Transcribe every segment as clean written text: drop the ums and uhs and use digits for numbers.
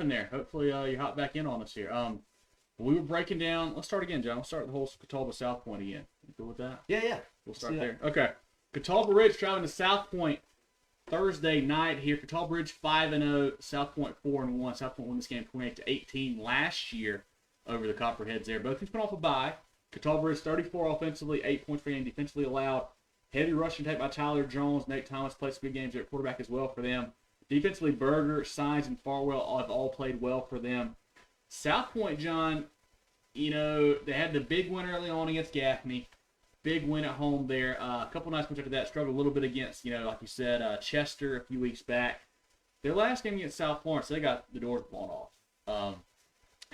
in there. Hopefully you hop back in on us here. We were breaking down. Let's start again, John. Let's start the whole Catawba South Pointe again. You good with that? Yeah. We'll start there. Okay. Catawba Ridge traveling to South Pointe Thursday night here. Catawba Ridge 5-0. South Pointe 4-1. South Pointe won this game 28-18 last year over the Copperheads there. Both teams coming off a bye. Catawba Ridge 34 offensively, 8 points per game defensively allowed. Heavy rushing take by Tyler Jones. Nate Thomas played some good games there at quarterback as well for them. Defensively, Berger, Sines, and Farwell have all played well for them. South Pointe, John, they had the big win early on against Gaffney. Big win at home there. A couple nights after that, struggled a little bit against, like you said, Chester a few weeks back. Their last game against South Florence, they got the doors blown off.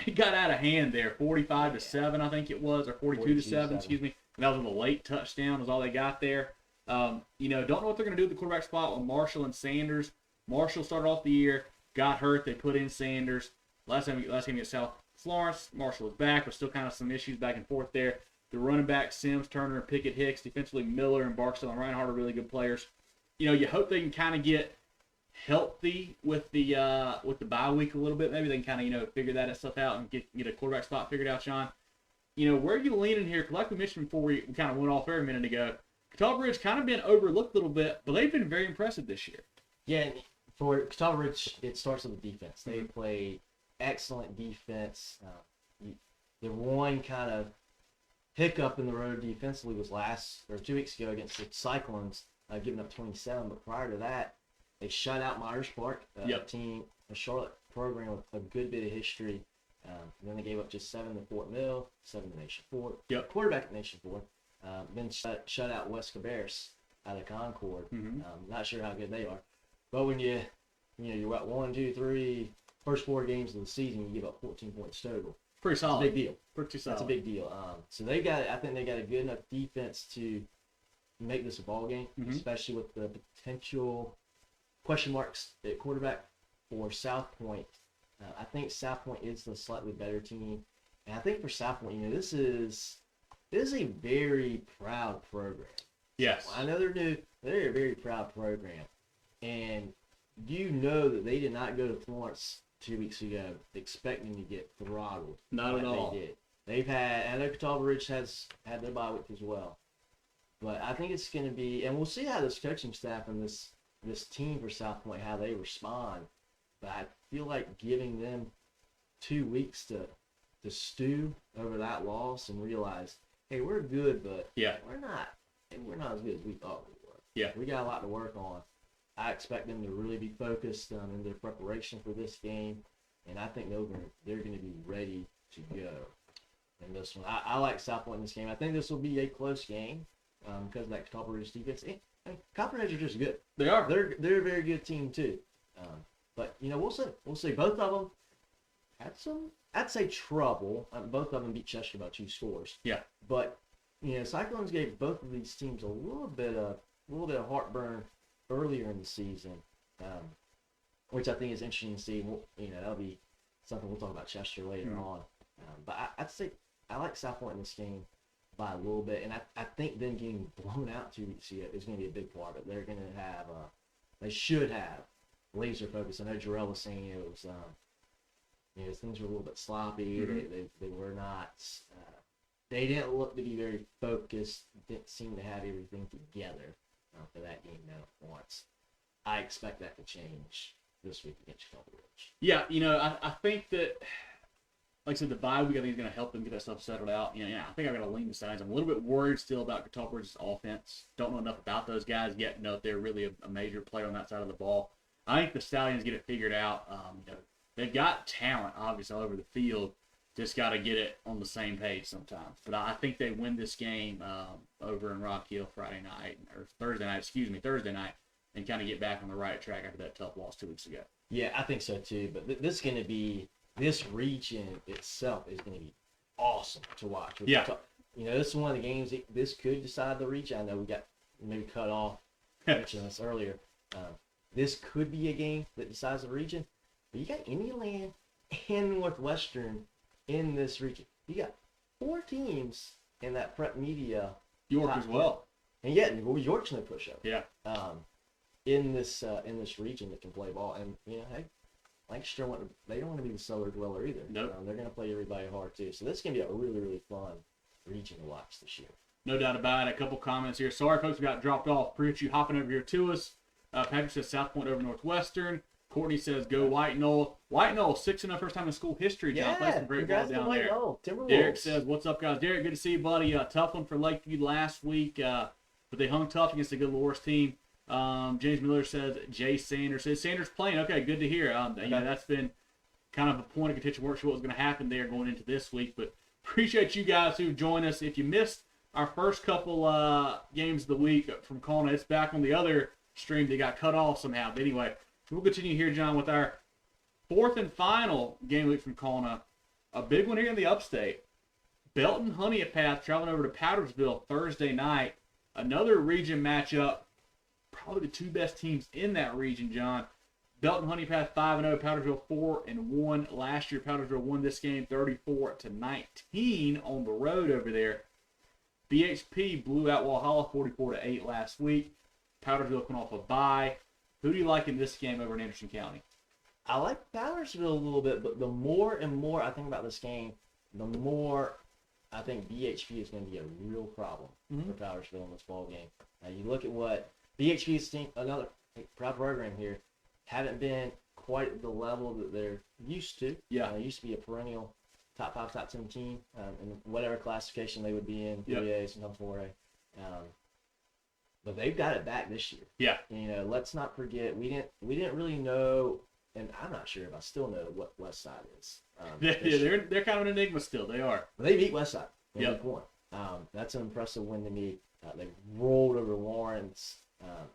It got out of hand there, 45-7, I think it was, or 42-7, excuse me. And that was with a late touchdown, was all they got there. Don't know what they're going to do at the quarterback spot with Marshall and Sanders. Marshall started off the year, got hurt, they put in Sanders. Last game against South Florence, Marshall was back, but still kind of some issues back and forth there. The running back, Sims, Turner, and Pickett Hicks. Defensively, Miller and Barksdale and Reinhardt are really good players. You hope they can kind of get healthy with the bye week a little bit. Maybe they can kind of, figure that stuff out and get a quarterback spot figured out, Sean. Where are you leaning here? Like we mentioned before we kind of went off there a minute ago, Catawba Ridge kind of been overlooked a little bit, but they've been very impressive this year. Yeah, for Catawba Ridge, it starts with the defense. They play excellent defense. The one kind of hiccup in the road defensively was 2 weeks ago against the Cyclones, giving up 27. But prior to that, they shut out Myers Park, a Charlotte program with a good bit of history. And then they gave up just 7 to Fort Mill, 7 to Nation Fort. Quarterback at Nation Fort. Then shut out West Cabarrus out of Concord. Not sure how good they are. But when you're at 1, 2, 3, first 4 games of the season, you give up 14 points total. Pretty solid. That's a big deal. Pretty solid. That's a big deal. So I think they got a good enough defense to make this a ball game, especially with the potential question marks at quarterback for South Pointe. I think South Pointe is the slightly better team, and I think for South Pointe, this is a very proud program. Yes, I know they're new. They're a very proud program, and that they did not go to Florence 2 weeks ago expecting to get throttled. Not at all. They did. I know Catawba Ridge has had their bye week as well, but I think it's going to be, and we'll see how this coaching staff and this team for South Pointe, how they respond. But I feel like giving them 2 weeks to stew over that loss and realize, hey, we're good, but we're not as good as we thought we were. Yeah, we got a lot to work on. I expect them to really be focused in their preparation for this game, and I think they're going to be ready to go in this one. I like South Pointe in this game. I think this will be a close game because of that Catawba Ridge defense. Copperheads are just good. They are. They're a very good team too. But we'll see. We'll see. Both of them had some, I'd say, trouble. Both of them beat Chester by 2 scores. Yeah. But Cyclones gave both of these teams a little bit of heartburn earlier in the season, which I think is interesting to see. That'll be something we'll talk about Chester later on. But I'd say I like South Pointe in this game by a little bit, and I think them getting blown out 2 weeks ago is going to be a big part of it. They're going to have, they should have laser focus. I know Jarrell was saying it was, things were a little bit sloppy. They were not. They didn't look to be very focused. Didn't seem to have everything together for that game down at Florence. I expect that to change this week against Catawba Ridge. Yeah, I think that, like I said, the bye week I think is going to help them get that stuff settled out. I think I've got to lean the sides. I'm a little bit worried still about Catawba Ridge's offense. Don't know enough about those guys yet to know if they're really a major player on that side of the ball. I think the Stallions get it figured out. They've got talent, obviously, all over the field. Just got to get it on the same page sometimes. But I think they win this game over in Rock Hill Thursday night, and kind of get back on the right track after that tough loss 2 weeks ago. Yeah, I think so too. But this region itself is going to be awesome to watch. Yeah. This is one of the games this could decide the region. I know we got maybe cut off. Mentioned this earlier. This could be a game that decides the region. But you got Indiana and Northwestern in this region. You got 4 teams in that prep media. York as well. And York's no push-up. Yeah. In this region that can play ball. And, hey, Lancaster they don't want to be the cellar dweller either. Nope. They're going to play everybody hard too. So this is going to be a really, really fun region to watch this year. No doubt about it. A couple comments here. Sorry, folks, we got dropped off. Appreciate you hopping over here to us. Patrick says South Point over Northwestern. Courtney says go White Knoll. White Knoll 6-0 first time in school history. John plays some great ball down there. Timberwolves. Derek says, "What's up, guys?" Derek, good to see you, buddy. Tough one for Lakeview last week, but they hung tough against a good Loras team. James Miller says Jay Sanders says Sanders playing. Okay, good to hear. You know, that's been kind of a point of contention. Weren't sure what was going to happen there going into this week, but appreciate you guys who joined us. If you missed our first couple games of the week from Kona, it's back on the other stream that got cut off somehow. But anyway, we'll continue here, John, with our fourth and final game week from Kona. A big one here in the upstate. Belton-Honea path traveling over to Powdersville Thursday night. Another region matchup. Probably the two best teams in that region, John. Belton-Honea path 5-0, Powdersville 4-1. Last year, Powdersville won this game 34-19 on the road over there. BHP blew out Walhalla 44-8 last week. Powdersville coming off a bye. Who do you like in this game over in Anderson County? I like Powdersville a little bit, but the more and more I think about this game, the more I think BHP is going to be a real problem for Powdersville in this ball game. Now you look at what BHP's team, another proud program here, haven't been quite at the level that they're used to. Yeah, they used to be a perennial top 5, top 10 team in whatever classification they would be in, 3A, sometimes 4A. But they've got it back this year. Yeah. You know, let's not forget we didn't really know, and I'm not sure if I still know what Westside is. They're kind of an enigma still. They are. But they beat Westside. Yep. Point. That's an impressive win to me. They rolled over Lawrence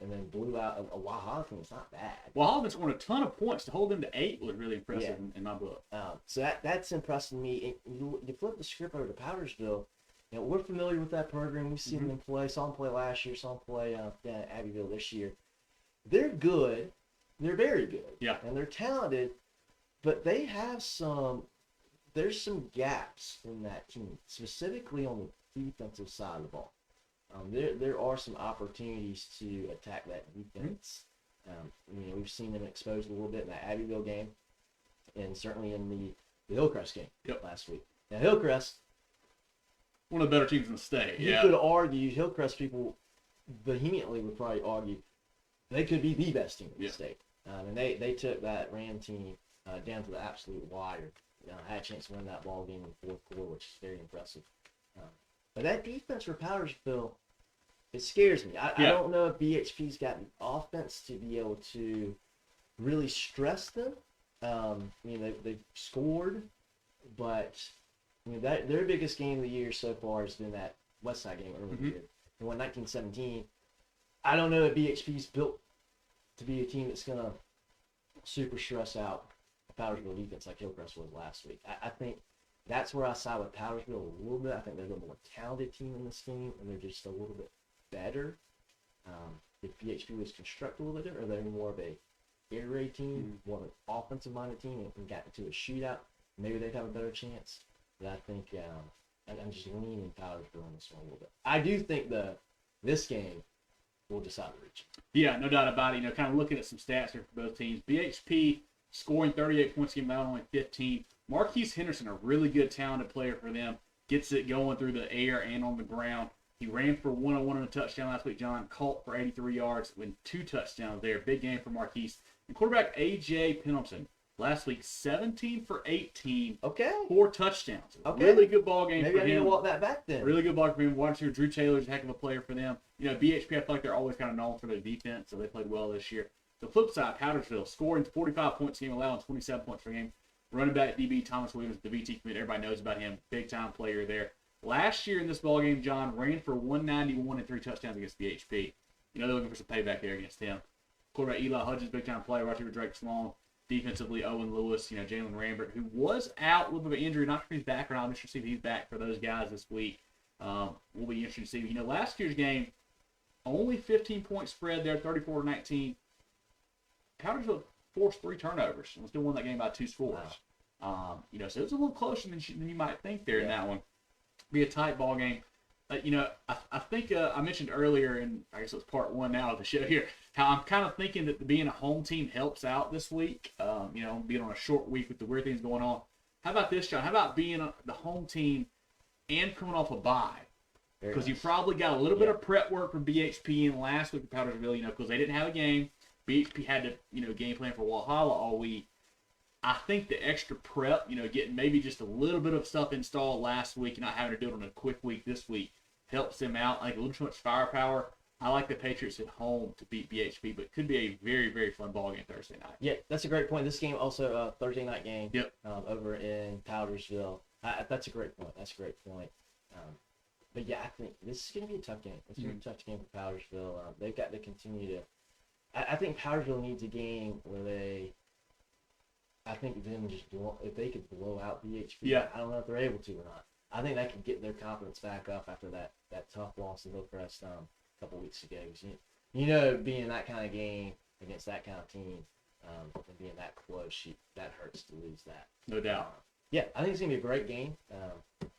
and then blew out a Walhalla team. It's not bad. Walhalla scored a ton of points. To hold them to 8 was really impressive in my book. So that's impressive to me. And you flip the script over to Powdersville. You know, we're familiar with that program. We've seen them play. Saw them play last year. Saw them play down at Abbeville this year. They're good. They're very good. Yeah. And they're talented, but they have there's some gaps in that team, specifically on the defensive side of the ball. There are some opportunities to attack that defense. You know, we've seen them exposed a little bit in that Abbeville game, and certainly in the Hillcrest game last week. Now Hillcrest, one of the better teams in the state. You could argue, Hillcrest people vehemently would probably argue they could be the best team in the state. And they took that Ram team down to the absolute wire. Had a chance to win that ball game in the fourth quarter, which is very impressive. But that defense for Powdersville, it scares me. I don't know if BHP's got the offense to be able to really stress them. You know, they've scored, but you know, their biggest game of the year so far has been that Westside game earlier in the year. They won 19-17. I don't know if BHP's built to be a team that's going to super stress out the Powdersville defense like Hillcrest was last week. I think that's where I side with Powdersville a little bit. I think they're a little more talented team in this game, and they're just a little bit better. If BHP was constructed a little bit different, or they're more of a air raid team, more of an offensive-minded team, and got into a shootout, maybe they'd have a better chance. But I think I'm just leaning Powdersville on this one a little bit. I do think this game will decide the region. Yeah, no doubt about it. You know, kind of looking at some stats here for both teams. BHP scoring 38 points a game, now only 15. Marquise Henderson, a really good, talented player for them, gets it going through the air and on the ground. He ran for 101 and a touchdown last week. John caught for 83 yards with 2 touchdowns there. Big game for Marquise. And quarterback A.J. Pendleton, last week 17 for 18. Okay. 4 touchdowns. Okay. Really good ball game for him. Maybe I need to walk that back then. Really good ball game for him. Watch here, Drew Taylor's a heck of a player for them. You know, BHP, I feel like they're always kind of known for their defense, so they played well this year. The flip side, Powdersville, scoring 45 points a game, allowing 27 points per game. Running back DB Thomas Williams, the VT commit, everybody knows about him. Big-time player there. Last year in this ballgame, John ran for 191 and 3 touchdowns against BHP. You know, they're looking for some payback there against him. Quarterback Eli Hudgens, big-time player. Right here, Drake Sloan. Defensively, Owen Lewis, you know, Jalen Rambert, who was out, a little bit of injury. Not sure if he's back or not. I'm interested to see if he's back for those guys this week. We'll be interested to see. You know, last year's game, only 15-point spread there, 34-19. Powdersville forced 3 turnovers and still won that game by 2 scores. Wow. You know, so it's a little closer than you might think there in that one. Be a tight ball game. I think I mentioned earlier, and I guess it's part one now of the show here, how I'm kind of thinking that being a home team helps out this week. Being on a short week with the weird things going on. How about this, John? How about being the home team and coming off a bye? Because you probably got a little bit of prep work from BHP in last week with Powdersville, because they didn't have a game. BHP had to, game plan for Walhalla all week. I think the extra prep, getting maybe just a little bit of stuff installed last week and not having to do it on a quick week this week helps them out. Like a little too much firepower. I like the Patriots at home to beat BHP, but it could be a very, very fun ball game Thursday night. Yeah, that's a great point. This game also a Thursday night game. Yep. Over in Powdersville. That's a great point. But yeah, I think this is going to be a tough game. It's going to be a tough game for Powdersville. They've got to continue to. I think Powdersville needs a game where I think them if they could blow out BHP. Yeah. I don't know if they're able to or not. I think that could get their confidence back up after that tough loss to Hillcrest a couple weeks ago. Being that kind of game against that kind of team and being that close, that hurts to lose that. No doubt. Yeah, I think it's going to be a great game.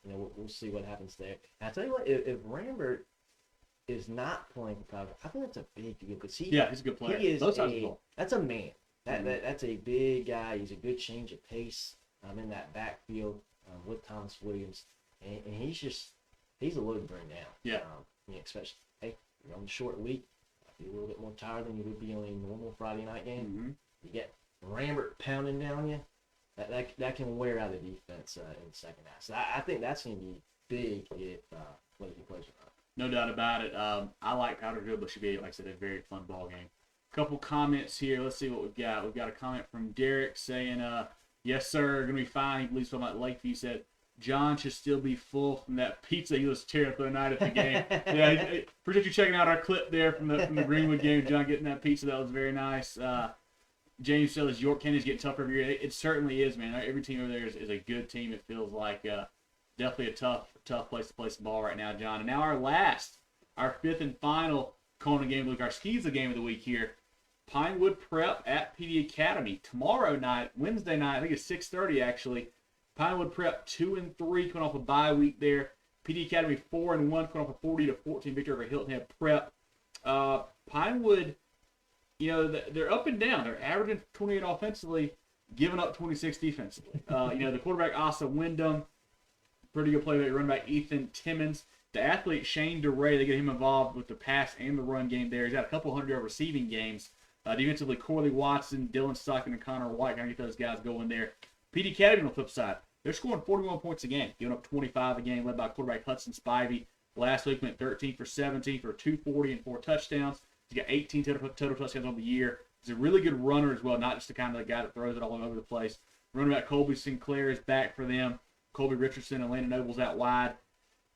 We'll see what happens there. And I tell you what, if Rambert is not playing for Powder, I think that's a big deal because he's a good player. That's a man. That's a big guy. He's a good change of pace in that backfield with Thomas Williams, and he's a load to bring down. Yeah. Especially you're on the short week, you're a little bit more tired than you would be on a normal Friday night game. Mm-hmm. You get Rambert pounding down you. That can wear out the defense in the second half. So I think that's going to be big if whether he plays or not. No doubt about it. I like Powdersville, but should be, like I said, a very fun ball game. Couple comments here. Let's see what we've got. We've got a comment from Derek saying, yes, sir, going to be fine. He believes something about Lakeview. He said, John should still be full from that pizza he was tearing up the other night at the game. Yeah, appreciate you checking out our clip there from the Greenwood game, John, getting that pizza. That was very nice. James says York County's getting tougher every year. It certainly is, man. Every team over there is a good team. It feels like definitely a tough place to play some ball right now, John. And now our fifth and final Kona game of the week, our SCSA game of the week here. Pinewood Prep at PD Academy tomorrow night, Wednesday night. I think it's 6:30 actually. Pinewood Prep 2-3 coming off a bye week there. PD Academy 4-1 coming off a 40-14 victory over Hilton Head Prep. Pinewood, they're up and down. They're averaging 28 offensively, giving up 26 defensively. The quarterback Asa Wyndham, pretty good play there. Running back Ethan Timmons. The athlete Shane DeRay, they get him involved with the pass and the run game there. He's got a couple hundred receiving games. Defensively, Corley Watson, Dylan Stockton, and Connor White. Got to get those guys going there. PD Academy on the flip side, they're scoring 41 points a game, giving up 25 a game, led by quarterback Hudson Spivey. Last week went 13 for 17 for 240 and 4 touchdowns. He's got 18 total touchdowns on the year. He's a really good runner as well, not just the kind of guy that throws it all over the place. Running back Colby Sinclair is back for them. Colby Richardson and Landon Nobles out wide.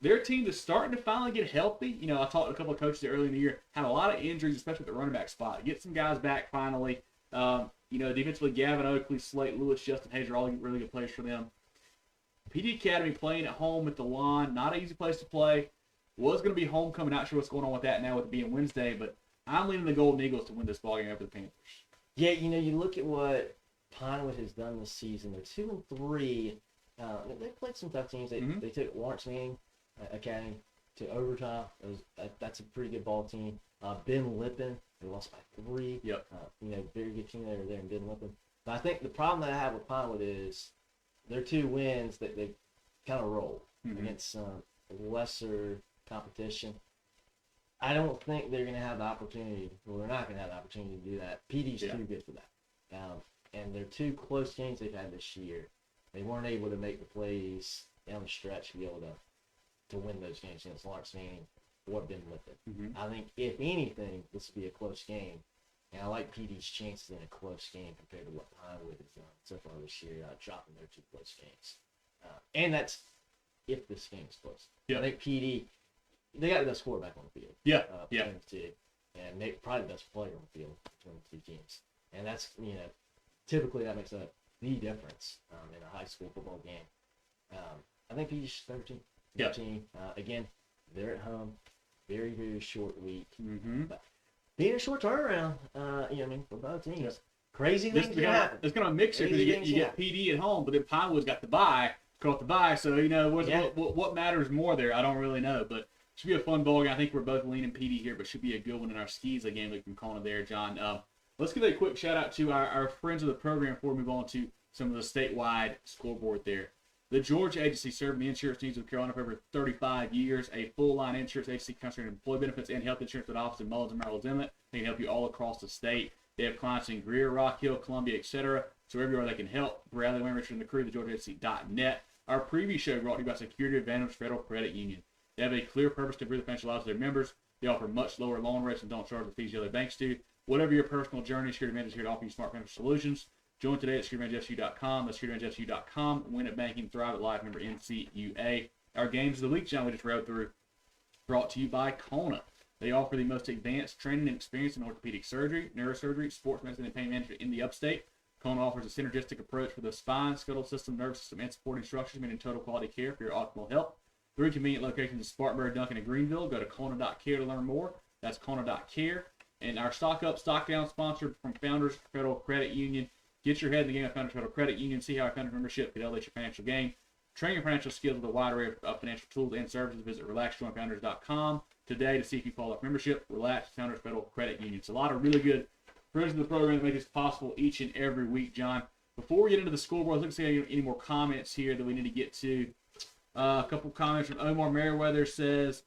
Their team is starting to finally get healthy. I talked to a couple of coaches early in the year, had a lot of injuries, especially at the running back spot. Get some guys back finally. Defensively, Gavin Oakley, Slate Lewis, Justin Hayes are all really good players for them. PD Academy playing at home at the lawn, not an easy place to play. Was going to be homecoming, not sure what's going on with that now with it being Wednesday, but I'm leaning the Golden Eagles to win this ballgame over the Panthers. Yeah, you look at what Pinewood has done this season. They're 2-3. They played some tough teams. They took Lawrence Manning Academy to overtime. That's a pretty good ball team. Ben Lippin, they lost by 3. Yep. Very good team there in Ben Lippin. But I think the problem that I have with Pinewood is their 2 wins that they kind of rolled against some lesser competition. I don't think they're going to have the opportunity, or they're not going to have the opportunity to do that. PD's too good for that. And their 2 close games they've had this year, they weren't able to make the plays down the stretch to be able to win those games against Lawrence Manning or Ben Lippin. I think, if anything, this will be a close game. And I like PD's chances in a close game compared to what Pinewood has done so far this year, dropping their 2 close games. And that's if this game is close. Yeah. I think PD, they got the best quarterback on the field. Between the 2. And they probably the best player on the field between the 2 teams. And that's, typically that makes up the difference in a high school football game. I think PD's better team. Again, they're at home. Very, very short week. But being a short turnaround, for both teams. Yeah. Crazy things can happen. It's going to mix it because you get PD at home, but then Pinewood's got the bye, so what matters more there? I don't really know, but Should be a fun ball game. I think we're both leaning PD here, but should be a good one in our skis game week from Kona there, John. Let's give a quick shout out to our friends of the program before we move on to some of the statewide scoreboard there. The Georgia Agency, serving the insurance needs of Carolina for over 35 years. A full-line insurance agency concentrating on employee benefits and health insurance with office in Mullins and Maryland's Inlet. They can help you all across the state. They have clients in Greer, Rock Hill, Columbia, etc. So everywhere they can help. Bradley Wayne, Richard, and the crew, the GeorgiaAgency.net. Our preview show brought to you by Security Advantage Federal Credit Union. They have a clear purpose to improve the financial lives of their members. They offer much lower loan rates and don't charge the fees the other banks do. Whatever your personal journey, Security Advantage is here to offer you smart financial solutions. Join today at SecurityAdvantageFU.com. That's SecurityAdvantageFU.com. Win at banking, thrive at life. Member NCUA. Our games of the week, John, we just rode through, brought to you by Kona. They offer the most advanced training and experience in orthopedic surgery, neurosurgery, sports medicine, and pain management in the upstate. Kona offers a synergistic approach for the spine, skeletal system, nervous system, and supporting structures, meaning total quality care for your optimal health. 3 convenient locations in Spartanburg, Duncan, and Greenville. Go to Kona.care to learn more. That's Kona.care. And our Stock Up, Stock Down sponsor from Founders Federal Credit Union. Get your head in the game of Founders Federal Credit Union. See how our Founders membership can elevate your financial game. Train your financial skills with a wide array of financial tools and services. Visit RelaxJoinFounders.com today to see if you follow up membership. Relax Founders Federal Credit Union. It's a lot of really good friends of the program that make this possible each and every week, John. Before we get into the scoreboard, let's see any more comments here that we need to get to. A couple comments from Omar Merriweather says,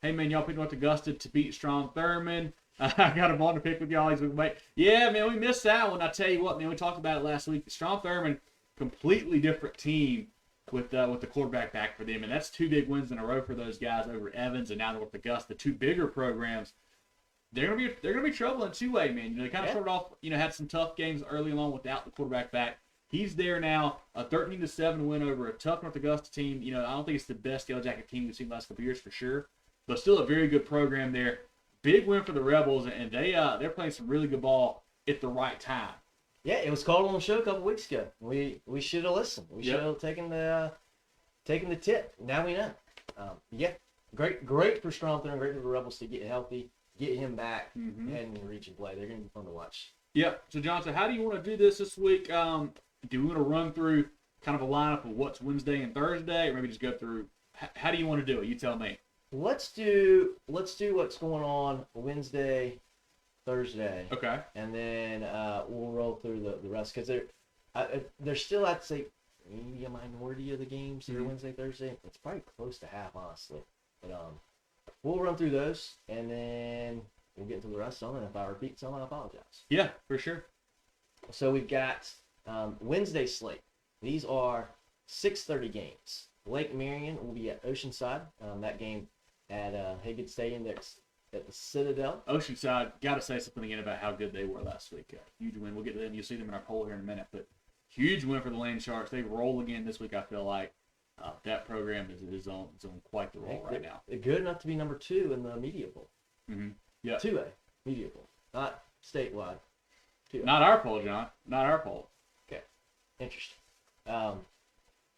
hey, man, y'all picked up Augusta to beat Strom Thurmond. I got him on to pick with y'all. He's with me. Yeah, man, we missed that one. I tell you what, man, we talked about it last week. Strom Thurmond, completely different team with the quarterback back for them, and that's 2 big wins in a row for those guys over Evans and now North Augusta, 2 bigger programs. They're gonna be trouble in two-way, man. You know, they kind of started off, had some tough games early along without the quarterback back. He's there now, a 13-7 win over a tough North Augusta team. I don't think it's the best Yellow Jacket team we've seen the last couple years for sure, but still a very good program there. Big win for the Rebels, and they're playing some really good ball at the right time. Yeah, it was called on the show a couple weeks ago. We should have listened. We should have taken the tip. Now we know. Great for Strom Thurmond, great for the Rebels to get healthy, get him back, and in reach and play. They're going to be fun to watch. Yeah. So, Johnson, how do you want to do this week? Do we want to run through kind of a lineup of what's Wednesday and Thursday, or maybe just go through? How do you want to do it? You tell me. Let's do what's going on Wednesday, Thursday. Okay. And then we'll roll through the rest because they're still, I'd say, maybe a minority of the games that are Wednesday, Thursday. It's probably close to half, honestly. But we'll run through those and then we'll get into the rest of them. And if I repeat some, I apologize. Yeah, for sure. So we've got Wednesday slate. These are 6:30 games. Lake Marion will be at Oceanside. That game at Hagen Stadium that's at the Citadel. Oceanside, got to say something again about how good they were last week. Huge win. We'll get to them. You'll see them in our poll here in a minute. But huge win for the Land Sharks. They roll again this week, I feel like. That program is on quite the roll right now. They're good enough to be number 2 in the Media Bowl. Yeah. 2A, Media Bowl. Not statewide. 2A. Not our poll, John. Not our poll. Okay. Interesting.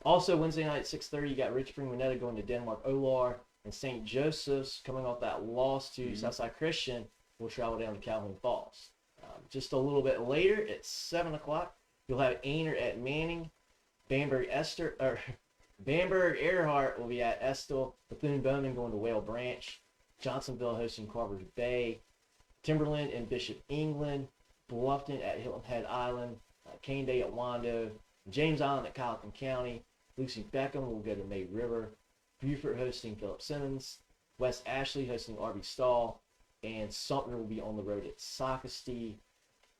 Also, Wednesday night at 6:30, you got Rich Spring Moneta going to Denmark Olar, and St. Joseph's coming off that loss to Southside Christian will travel down to Calhoun Falls. Just a little bit later at 7 o'clock, you'll have Ainer at Manning, Bamberg Earhart will be at Estill, Bethune-Bowman going to Whale Branch, Johnsonville hosting Carver's Bay, Timberland and Bishop England, Bluffton at Hilton Head Island, Cane Day at Wando, James Island at Colleton County, Lucy Beckham will go to May River, Beaufort hosting Philip Simmons, West Ashley hosting RB Stall, and Sumter will be on the road at Sockasty.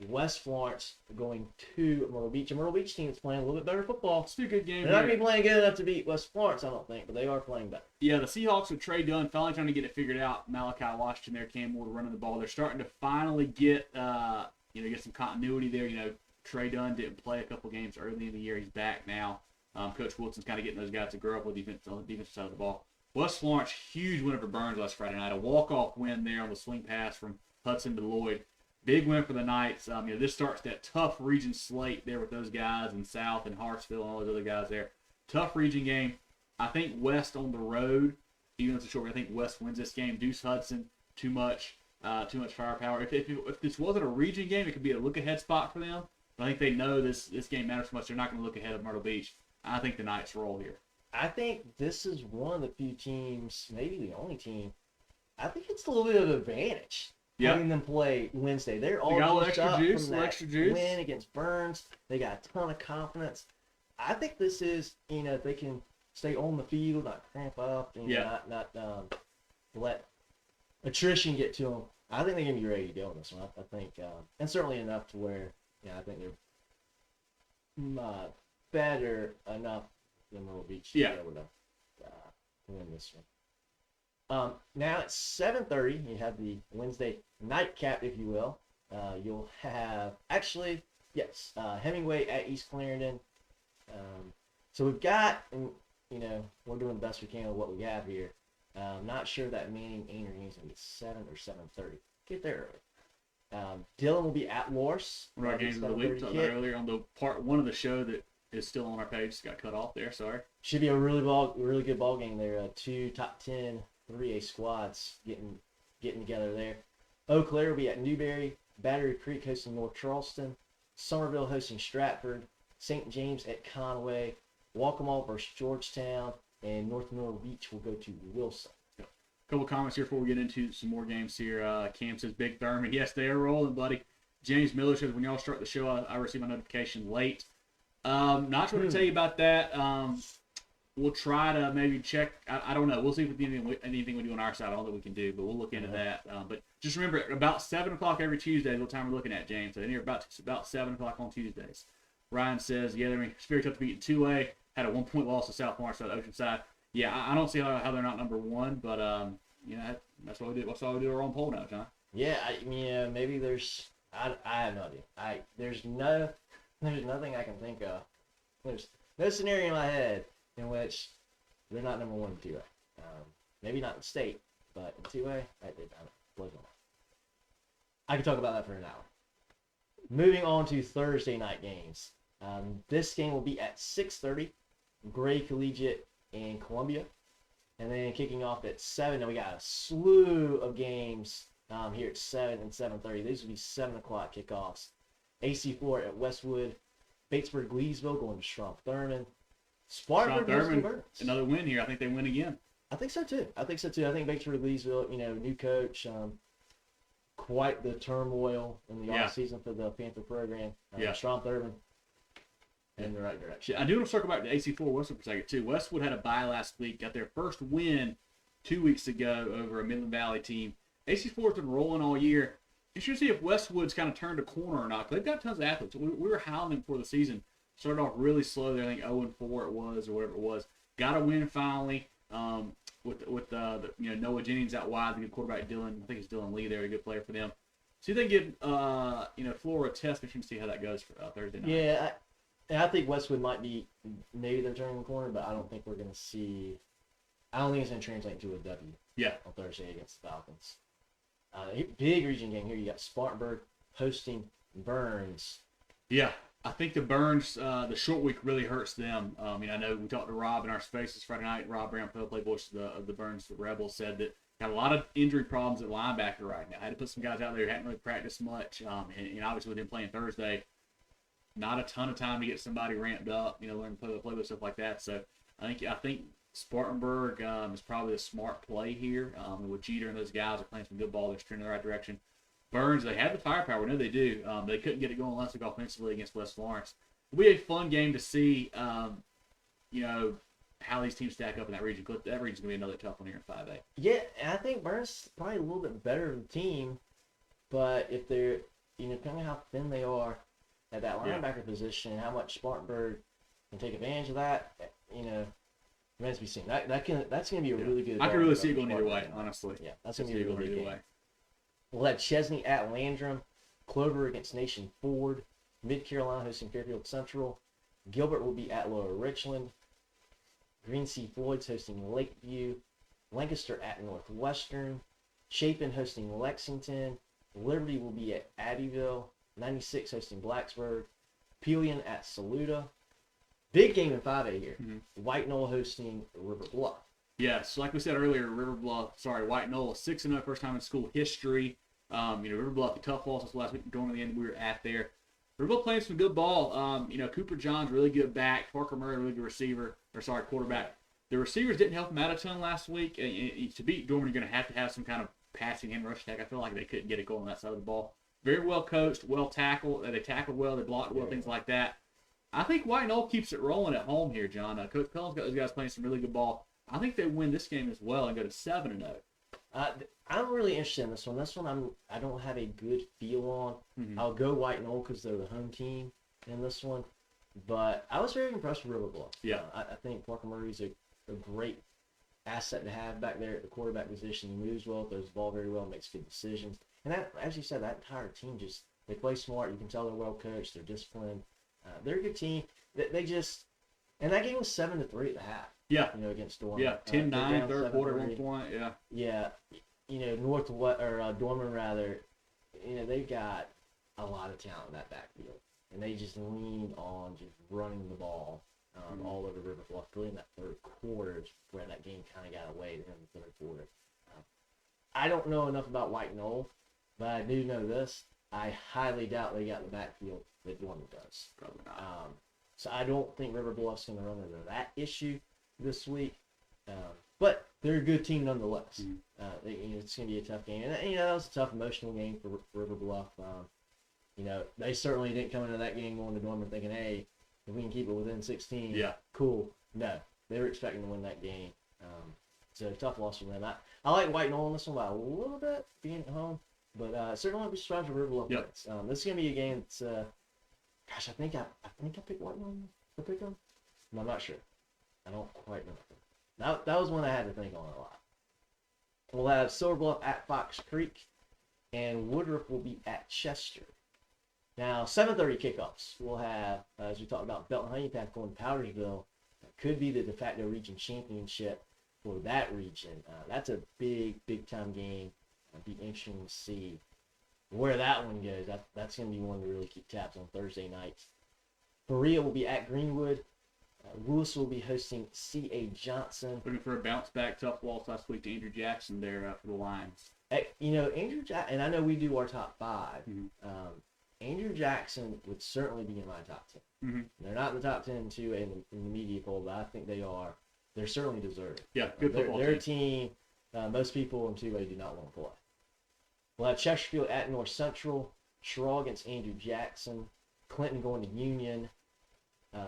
West Florence going to Myrtle Beach. A Myrtle Beach team that's playing a little bit better football. It's a good game. They're not going to be playing good enough to beat West Florence, I don't think, but they are playing better. Yeah, the Seahawks with Trey Dunn finally trying to get it figured out. Malachi Washington there, Cam Ward running the ball. They're starting to finally get get some continuity there. Trey Dunn didn't play a couple games early in the year. He's back now. Coach Wilson's kind of getting those guys to grow up with defense on the defensive side of the ball. West Florence, huge win over Burns last Friday night. A walk-off win there on the swing pass from Hudson to Lloyd. Big win for the Knights. This starts that tough region slate there with those guys in South and Hartsville and all those other guys there. Tough region game. I think West on the road, even though it's a short game, I think West wins this game. Deuce Hudson, too much firepower. If this wasn't a region game, it could be a look-ahead spot for them. But I think they know this game matters so much, they're not going to look ahead of Myrtle Beach. I think the Knights roll here. I think this is one of the few teams, maybe the only team. I think it's a little bit of an advantage having them play Wednesday. They're all got juiced extra up juice, from that extra juice. win against Burns. They got a ton of confidence. I think this is, if they can stay on the field, not cramp up, and not let attrition get to them. I think they're gonna be ready to go on this one. I think, and certainly enough to where, I think they're better enough than Myrtle Beach to be able to win this one. Now it's 7:30. You have the Wednesday nightcap, if you will. You'll have Hemingway at East Clarendon. So we've got, we're doing the best we can with what we have here. Not sure that Manning Ainer game is going to be 7 or 7:30. Get there early. Dillon will be at Loris. Right, games of the week. Talked about earlier on the part one of the show that is still on our page. Just got cut off there. Sorry. Should be a really good ball game there. Two top 10 3A squads getting together there. Eau Claire will be at Newberry. Battery Creek hosting North Charleston. Somerville hosting Stratford. St. James at Conway. Waccamaw versus Georgetown. And North Myrtle Beach will go to Wilson. A couple comments here before we get into some more games here. Cam says, Big Thurman. Yes, they are rolling, buddy. James Miller says, when y'all start the show, I receive my notification late. Not sure to tell you about that. We'll try to maybe check. I don't know. We'll see if anything we do on our side. I don't know that we can do, but we'll look into that. But just remember, about 7 o'clock every Tuesday is what time we're looking at, James. So in here about 7 o'clock on Tuesdays. Ryan says, they're very tough to beat in 2A. Had a 1-point loss to South Lawrence at Oceanside. Yeah, I don't see how they're not number one, but that's what we do. That's why we do our own poll now, John. Yeah, maybe there's. I have no idea. There's nothing I can think of. There's no scenario in my head in which they're not number one in 2A. Maybe not in state, but in 2A, I blows my mind. I could talk about that for an hour. Moving on to Thursday night games. This game will be at 6:30. Gray Collegiate and Columbia. And then kicking off at 7. Now we got a slew of games here at 7 and 7:30. These will be 7 o'clock kickoffs. AC4 at Westwood. Batesburg Leesville going to Strom-Thurmond. Spartanburg Thurman, another win here. I think they win again. I think so too. I think Batesburg Leesville, new coach, quite the turmoil in the off season for the Panther program. Strom-Thurmond in the right direction. I do want to circle back to AC4 Westwood for a second too. Westwood had a bye last week, got their first win 2 weeks ago over a Midland Valley team. AC4's been rolling all year. Interesting to see if Westwood's kind of turned a corner or not. They've got tons of athletes. We were howling them before the season. Started off really slow there. I think 0-4 it was, or whatever it was. Got a win finally with Noah Jennings out wide, the good quarterback Dylan. I think it's Dylan Lee there, a good player for them. See if they can give Flora a test. We should see how that goes for Thursday night. Yeah, I think Westwood might be maybe they're turning the corner, but I don't think we're going to see. I don't think it's going to translate to a W. On Thursday against the Falcons. Big region game here. You got Spartanburg hosting Burns. Yeah, I think the Burns, the short week really hurts them. I know we talked to Rob in our Spaces Friday night. Rob Brown, play voice of the Burns Rebels, said that got a lot of injury problems at linebacker right now. Had to put some guys out there who hadn't really practiced much. And obviously with them playing Thursday, not a ton of time to get somebody ramped up, learn to play with stuff like that. So I think Spartanburg is probably the smart play here. With Jeter and those guys are playing some good ball. They're trending in the right direction. Burns, they have the firepower. We know they do. They couldn't get it going last week offensively against West Lawrence. It'll be a fun game to see, how these teams stack up in that region. That region's going to be another tough one here in 5A. Yeah, and I think Burns is probably a little bit better of a team, but if they're, depending on how thin they are at that linebacker position and how much Spartanburg can take advantage of that, remains to be seen. That's going to be a really good. I can really see it going either way, honestly. Yeah, that's going to be a really good game. We'll have Chesney at Landrum, Clover against Nation Ford, Mid-Carolina hosting Fairfield Central, Gilbert will be at Lower Richland, Green Sea Floyd's hosting Lakeview, Lancaster at Northwestern, Chapin hosting Lexington, Liberty will be at Abbeville, 96 hosting Blacksburg, Pelion at Saluda. Big game in 5A here. Mm-hmm. White Knoll hosting River Bluff. Yes, like we said earlier, White Knoll, 6-0 first time in school history. River Bluff, a tough loss this last week going to the end we were at there. Riverville playing some good ball. Cooper John's really good back. Parker Murray, really good quarterback. The receivers didn't help him out a ton last week. And to beat Dorman, you're going to have some kind of passing and rush attack. I feel like they couldn't get it going on that side of the ball. Very well coached, well tackled. They tackled well, they blocked well, things like that. I think White Knoll keeps it rolling at home here, John. Coach Pell's got those guys playing some really good ball. I think they win this game as well and go to 7-0. I'm really interested in this one. This one I don't have a good feel on. Mm-hmm. I'll go White Knoll because they're the home team in this one. But I was very impressed with River Bluff. Yeah. I think Parker Murray's a great asset to have back there at the quarterback position. He moves well, throws the ball very well, makes good decisions. And that, as you said, that entire team they play smart. You can tell they're well coached. They're disciplined. They're a good team. And that game was 7-3 at the half. Yeah. Against Dorman. Yeah, 10-9, third quarter at one point. Yeah. Yeah. Dorman rather, they've got a lot of talent in that backfield. And they just leaned on just running the ball all over River Bluff. Really in that third quarter is where that game kind of got away in the third quarter. I don't know enough about White Knoll, but I do know this. I highly doubt they got the backfield that Dorman does. Probably not. So I don't think River Bluff's going to run into that issue this week. But they're a good team nonetheless. It's going to be a tough game. And, that was a tough emotional game for River Bluff. They certainly didn't come into that game going to Dorman thinking, hey, if we can keep it within 16, cool. No, they were expecting to win that game. So tough loss for them. I like White Knoll in this one by a little bit, being at home. But certainly won't be surprised if River Bluff wins. This is going to be a game that's, I think I picked White Knoll to pick them. I'm not sure. I don't quite remember. That was one I had to think on a lot. We'll have Silver Bluff at Fox Creek, and Woodruff will be at Chester. Now, 7:30 kickoffs. We'll have, as we talked about, Belton-Honea going to Powdersville. That could be the de facto region championship for that region. That's a big time game. It'll be interesting to see where that one goes. That's going to be one to really keep tabs on Thursday nights. Berea will be at Greenwood. Lewis will be hosting C.A. Johnson. Looking for a bounce back, tough loss last week to Andrew Jackson there for the Lions. Andrew Jackson, and I know we do our top 5. Mm-hmm. Andrew Jackson would certainly be in my top 10. Mm-hmm. They're not in the top 10 in 2A in the media poll, but I think they are. They're certainly deserved. Yeah, good football Their team, most people in 2A do not want to play. We'll have Chesterfield at North Central. Sherrill against Andrew Jackson. Clinton going to Union.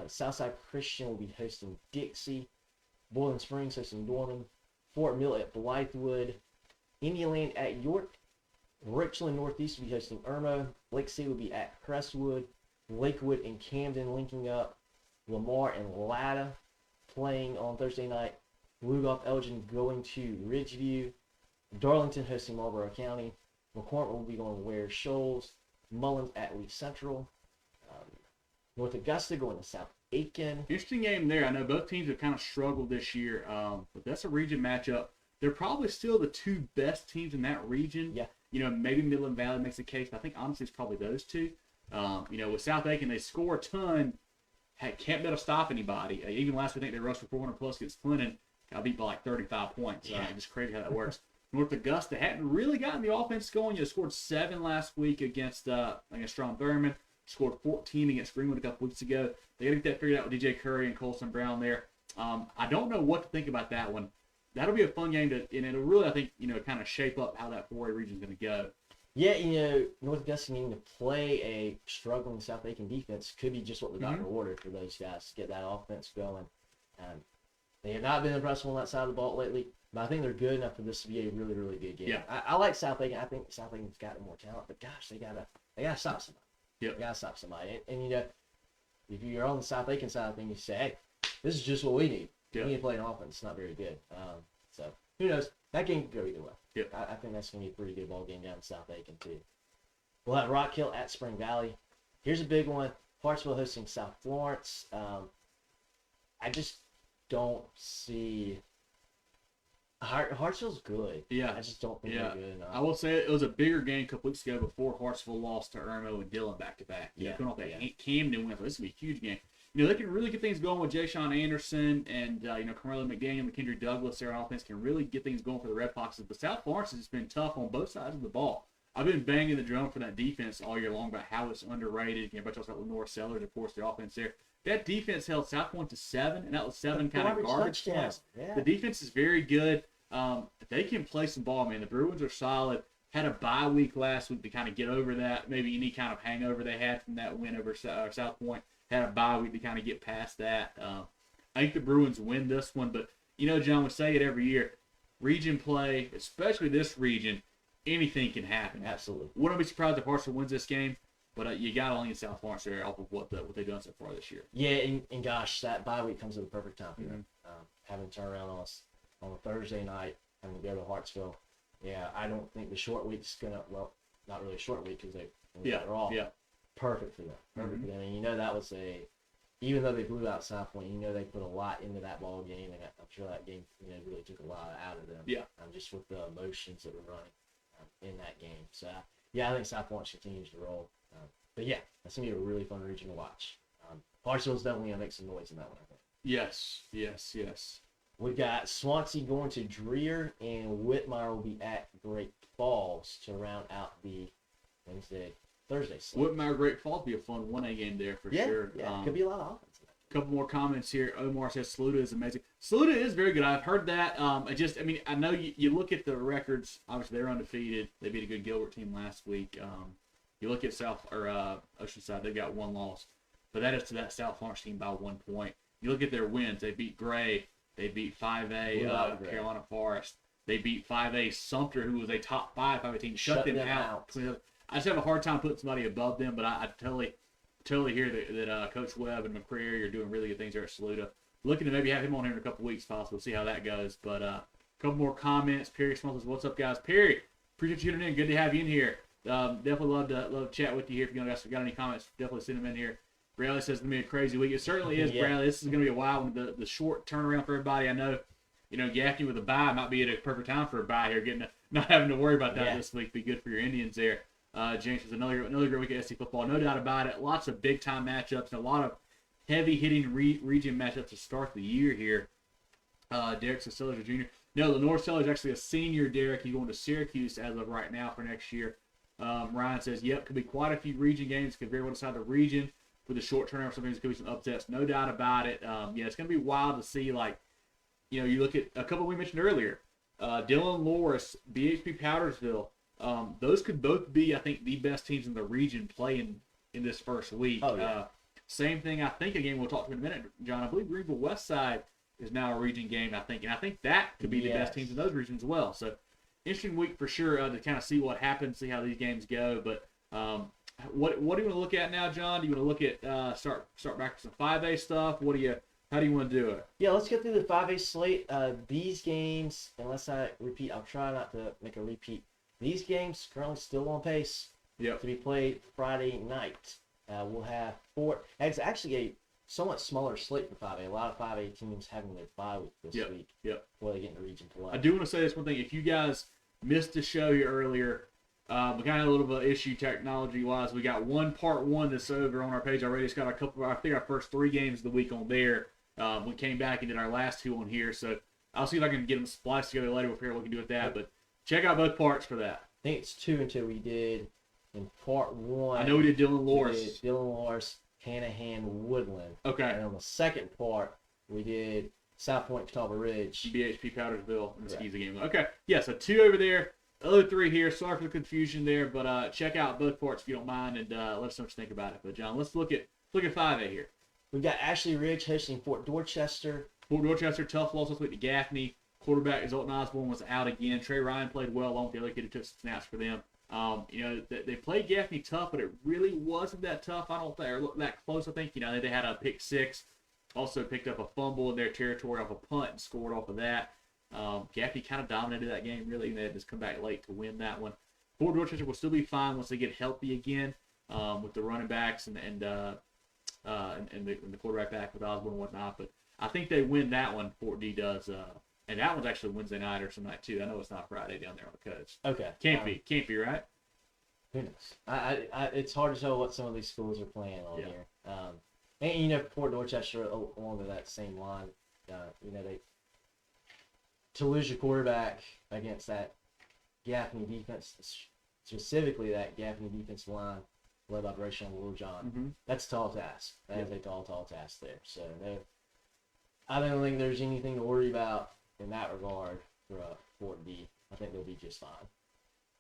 Southside Christian will be hosting Dixie. Boiling Springs hosting Dorman. Fort Mill at Blythewood. Indianland at York. Richland Northeast will be hosting Irmo. Lake City will be at Crestwood. Lakewood and Camden linking up. Lamar and Latta playing on Thursday night. Lugoff Elgin going to Ridgeview. Darlington hosting Marlboro County. McCormick will be going to Ware Shoals. Mullins at Lee Central. North Augusta going to South Aiken. Interesting game there. I know both teams have kind of struggled this year, but that's a region matchup. They're probably still the two best teams in that region. Yeah. Maybe Midland Valley makes a case, but I think honestly it's probably those two. With South Aiken, they score a ton. Can't be able to stop anybody. Even last week, I think they rushed for 400 plus against Clinton. Got beat by like 35 points. Just crazy how that works. North Augusta hadn't really gotten the offense going. Scored 7 last week against Strong Thurman. Scored 14 against Greenwood a couple weeks ago. They got to get that figured out with DJ Curry and Colson Brown there. I don't know what to think about that one. That'll be a fun game and it'll really, I think, kind of shape up how that 4A region is going to go. Yeah, North Augusta needing to play a struggling South Aiken defense could be just what the doctor ordered for those guys to get that offense going. They have not been impressive on that side of the ball lately, but I think they're good enough for this to be a really, really good game. Yeah. I like South Aiken. I think South Aiken's got more talent, but gosh, they gotta stop somebody. Yep. They gotta stop somebody. And if you're on the South Aiken side of things, you say, hey, this is just what we need. Yep. We need to play an offense. It's not very good. So who knows? That game could go either way. Yep. I think that's going to be a pretty good ball game down in South Aiken, too. We'll have Rock Hill at Spring Valley. Here's a big one. Hartsville hosting South Florence. I just don't see... Hartsville's good. Yeah. I just don't think they're good enough. I will say it was a bigger game a couple weeks ago before Hartsville lost to Irmo and Dillon back-to-back. Coming off that Camden win. This will be a huge game. They can really get things going with Ja'Shawn Anderson and, Carmelo McDaniel, McKendry Douglas. Their offense can really get things going for the Red Foxes. But South Florence has been tough on both sides of the ball. I've been banging the drum for that defense all year long about how it's underrated. You know, but also got Lenore Sellers, of course, the offense there. That defense held South Point to 7, and that was 7 kind of garbage points. Yeah. The defense is very good. They can play some ball, man. The Bruins are solid. Had a bye week last week to kind of get over that, maybe any kind of hangover they had from that win over South Point. Had a bye week to kind of get past that. I think the Bruins win this one, but, you know, John, we say it every year. Region play, especially this region, anything can happen. Absolutely. Wouldn't be surprised if Hartsville wins this game, but you got to lean South Florence there off of what they've done so far this year. Yeah, and gosh, that bye week comes at the perfect time for them. Mm-hmm. Having to turn around on us on a Thursday night, having to go to Hartsville. Yeah, I don't think the short week's gonna. Well, not really a short week because they're all perfect for them. Perfect for them. And you know that was even though they blew out South Point, you know they put a lot into that ball game, and I'm sure that game, you know, really took a lot out of them. Yeah. Just with the emotions that were running in that game. So yeah, I think South Point continues to roll. But yeah, that's gonna be a really fun region to watch. Hartsville's definitely gonna make some noise in that one, I think. Yes. We've got Swansea going to Dreer, and Whitmire will be at Great Falls to round out the Thursday slate. Whitmire Great Falls be a fun 1A game there for sure. Yeah, could be a lot of offense in that. Couple more comments here. Omar says Saluda is amazing. Saluda is very good. I've heard that. I know you look at the records. Obviously, they're undefeated. They beat a good Gilbert team last week. You look at Oceanside, they've got 1 loss, but that is to that South Florence team by 1 point. You look at their wins. They beat Gray. They beat 5A Carolina Forest. They beat 5A Sumter, who was a top 5 5A team. Shut them out. I just have a hard time putting somebody above them, but I totally hear that Coach Webb and McCreary are doing really good things there at Saluda. Looking to maybe have him on here in a couple weeks, possibly. We'll see how that goes. But a couple more comments. Perry Small says, "What's up, guys?" Perry, appreciate you tuning in. Good to have you in here. Definitely love to chat with you here. If you got any comments, definitely send them in here. Bradley says it's going to be a crazy week. It certainly is, Bradley. This is going to be a wild one. The short turnaround for everybody. I know, Gaffney with a bye might be at a perfect time for a bye here, not having to worry about that this week. Be good for your Indians there. James says another great week of SC football. No doubt about it. Lots of big-time matchups and a lot of heavy-hitting region matchups to start the year here. Derek says Sellers Jr. No, Lenore Sellers is actually a senior, Derek. He's going to Syracuse as of right now for next year. Ryan says, yep, could be quite a few region games. Could very well decide the region. With a short turnaround, something there could be some upsets, no doubt about it. It's going to be wild to see. You look at a couple we mentioned earlier, Dillon, Loris, BHP, Powdersville. Those could both be, I think, the best teams in the region playing in this first week. Oh, yeah. Same thing, I think. Again, we'll talk to in a minute, John. I believe Greenville Westside is now a region game. I think that could be the best teams in those regions as well. So, interesting week for sure to kind of see what happens, see how these games go. But what do you want to look at now, John? Do you want to look at start back with some 5A stuff? How do you want to do it? Yeah, let's get through the 5A slate. These games, unless I repeat, I'll try not to make a repeat. These games currently still on pace to be played Friday night. We'll have 4. It's actually a somewhat smaller slate for 5A. A lot of 5A teams having their bye week this week before they get into region play. I do want to say this one thing. If you guys missed the show here earlier, we kind of a little bit of issue technology-wise. We got part 1 that's over on our page already. It's got a couple. I think our first 3 games of the week on there. We came back and did our last 2 on here. So I'll see if I can get them spliced together later. We'll figure out what we can do with that. But check out both parts for that. I think it's 2 and 2 we did in part 1. I know we did Dillon Loris. We did Dillon Loris, Hanahan, Woodland. Okay. And on the second part, we did South Point, Catawba Ridge. BHP, Powdersville, and the Skeezy game. Okay. Yeah, so 2 over there. The other 3 here. Sorry for the confusion there, but check out both parts if you don't mind, and let us know what you think about it. But John, let's look at 5A here. We got Ashley Ridge hosting Fort Dorchester. Fort Dorchester, tough loss this week to Gaffney. Quarterback Zoltan Osborne was out again. Trey Ryan played well along with the other kid who took some snaps for them. They played Gaffney tough, but it really wasn't that tough. I don't think or that close. I think they had a pick 6, also picked up a fumble in their territory off a punt and scored off of that. Gaffney kind of dominated that game, really, and they had to come back late to win that one. Fort Dorchester will still be fine once they get healthy again with the running backs and the quarterback back with Osborne and whatnot. But I think they win that one. Fort D does, and that one's actually Wednesday night or some night too. I know it's not Friday down there on the coast. Okay, can't be right. Who knows? It's hard to tell what some of these schools are playing on here. And Fort Dorchester along that same line, to lose your quarterback against that Gaffney defense, it's specifically that Gaffney defensive line led by Brayshawn Littlejohn. Mm-hmm. That's a tall task. That is a tall task there. So I don't think there's anything to worry about in that regard for Fort D. I think they'll be just fine.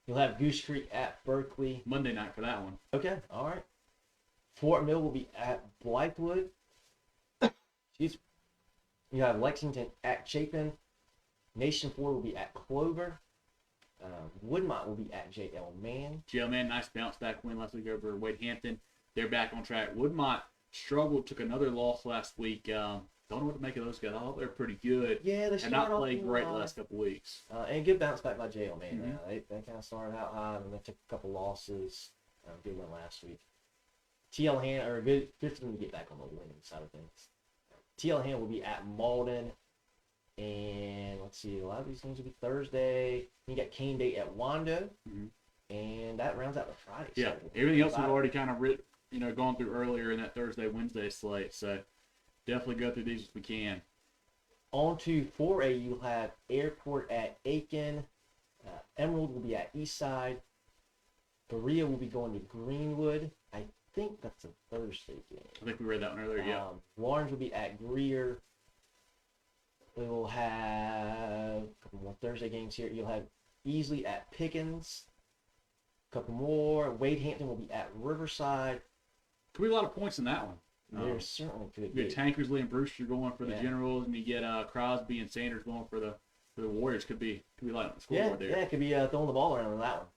You'll have Goose Creek at Berkeley. Monday night for that one. Okay, all right. Fort Mill will be at Blythewood. Excuse me. You have Lexington at Chapin. Nation Ford will be at Clover. Woodmont will be at J.L. Mann. J.L. Mann, nice bounce back win last week over Wade Hampton. They're back on track. Woodmont struggled, took another loss last week. Don't know what to make of those guys. I thought they were pretty good. Yeah, they have not played great the last couple weeks. And good bounce back by J.L. Mann. Mm-hmm. They kind of started out high, and they took a couple losses. Good win last week. T.L. Han, or good for them to get back on the winning side of things. T.L. Han will be at Malden. And let's see, a lot of these games will be Thursday. You got Cane Day at Wando. Mm-hmm. And that rounds out the Friday. Yeah, everything else we've already kind of gone through earlier in that Thursday, Wednesday slate. So definitely go through these as we can. On to 4A, you'll have Airport at Aiken. Emerald will be at Eastside. Berea will be going to Greenwood. I think that's a Thursday game. I think we read that one earlier, yeah. Lawrence will be at Greer. We will have a couple more Thursday games here. You'll have Easley at Pickens. A couple more. Wade Hampton will be at Riverside. Could be a lot of points in that one. There certainly could you be. get Tankersley and Brewster going for the Generals, and you get Crosby and Sanders going for the Warriors. Could be light on the scoreboard there. Yeah, it could be throwing the ball around on that one.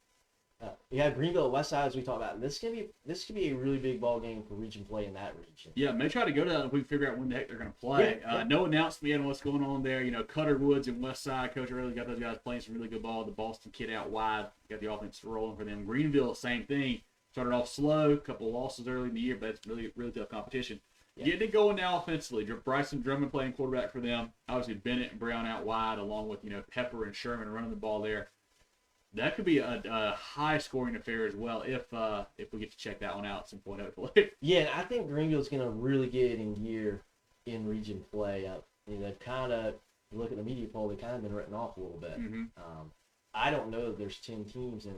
You have Greenville West Side, as we talked about. This could be a really big ball game for region play in that region. Yeah, may try to go to that if we figure out when the heck they're going to play. No announcement yet on what's going on there. Cutter Woods and West Side, Coach Early got those guys playing some really good ball. The Boston kid out wide, got the offense rolling for them. Greenville, same thing. Started off slow, a couple of losses early in the year, but it's really tough competition. Yeah. Getting it going now offensively. Bryson Drummond playing quarterback for them. Obviously Bennett and Brown out wide, along with Pepper and Sherman running the ball there. That could be a high-scoring affair as well if we get to check that one out at some point, hopefully. Yeah, and I think Greenville's going to really get in gear in region play. They've kind of, look at the media poll, they've kind of been written off a little bit. Mm-hmm. I don't know if there's 10 teams in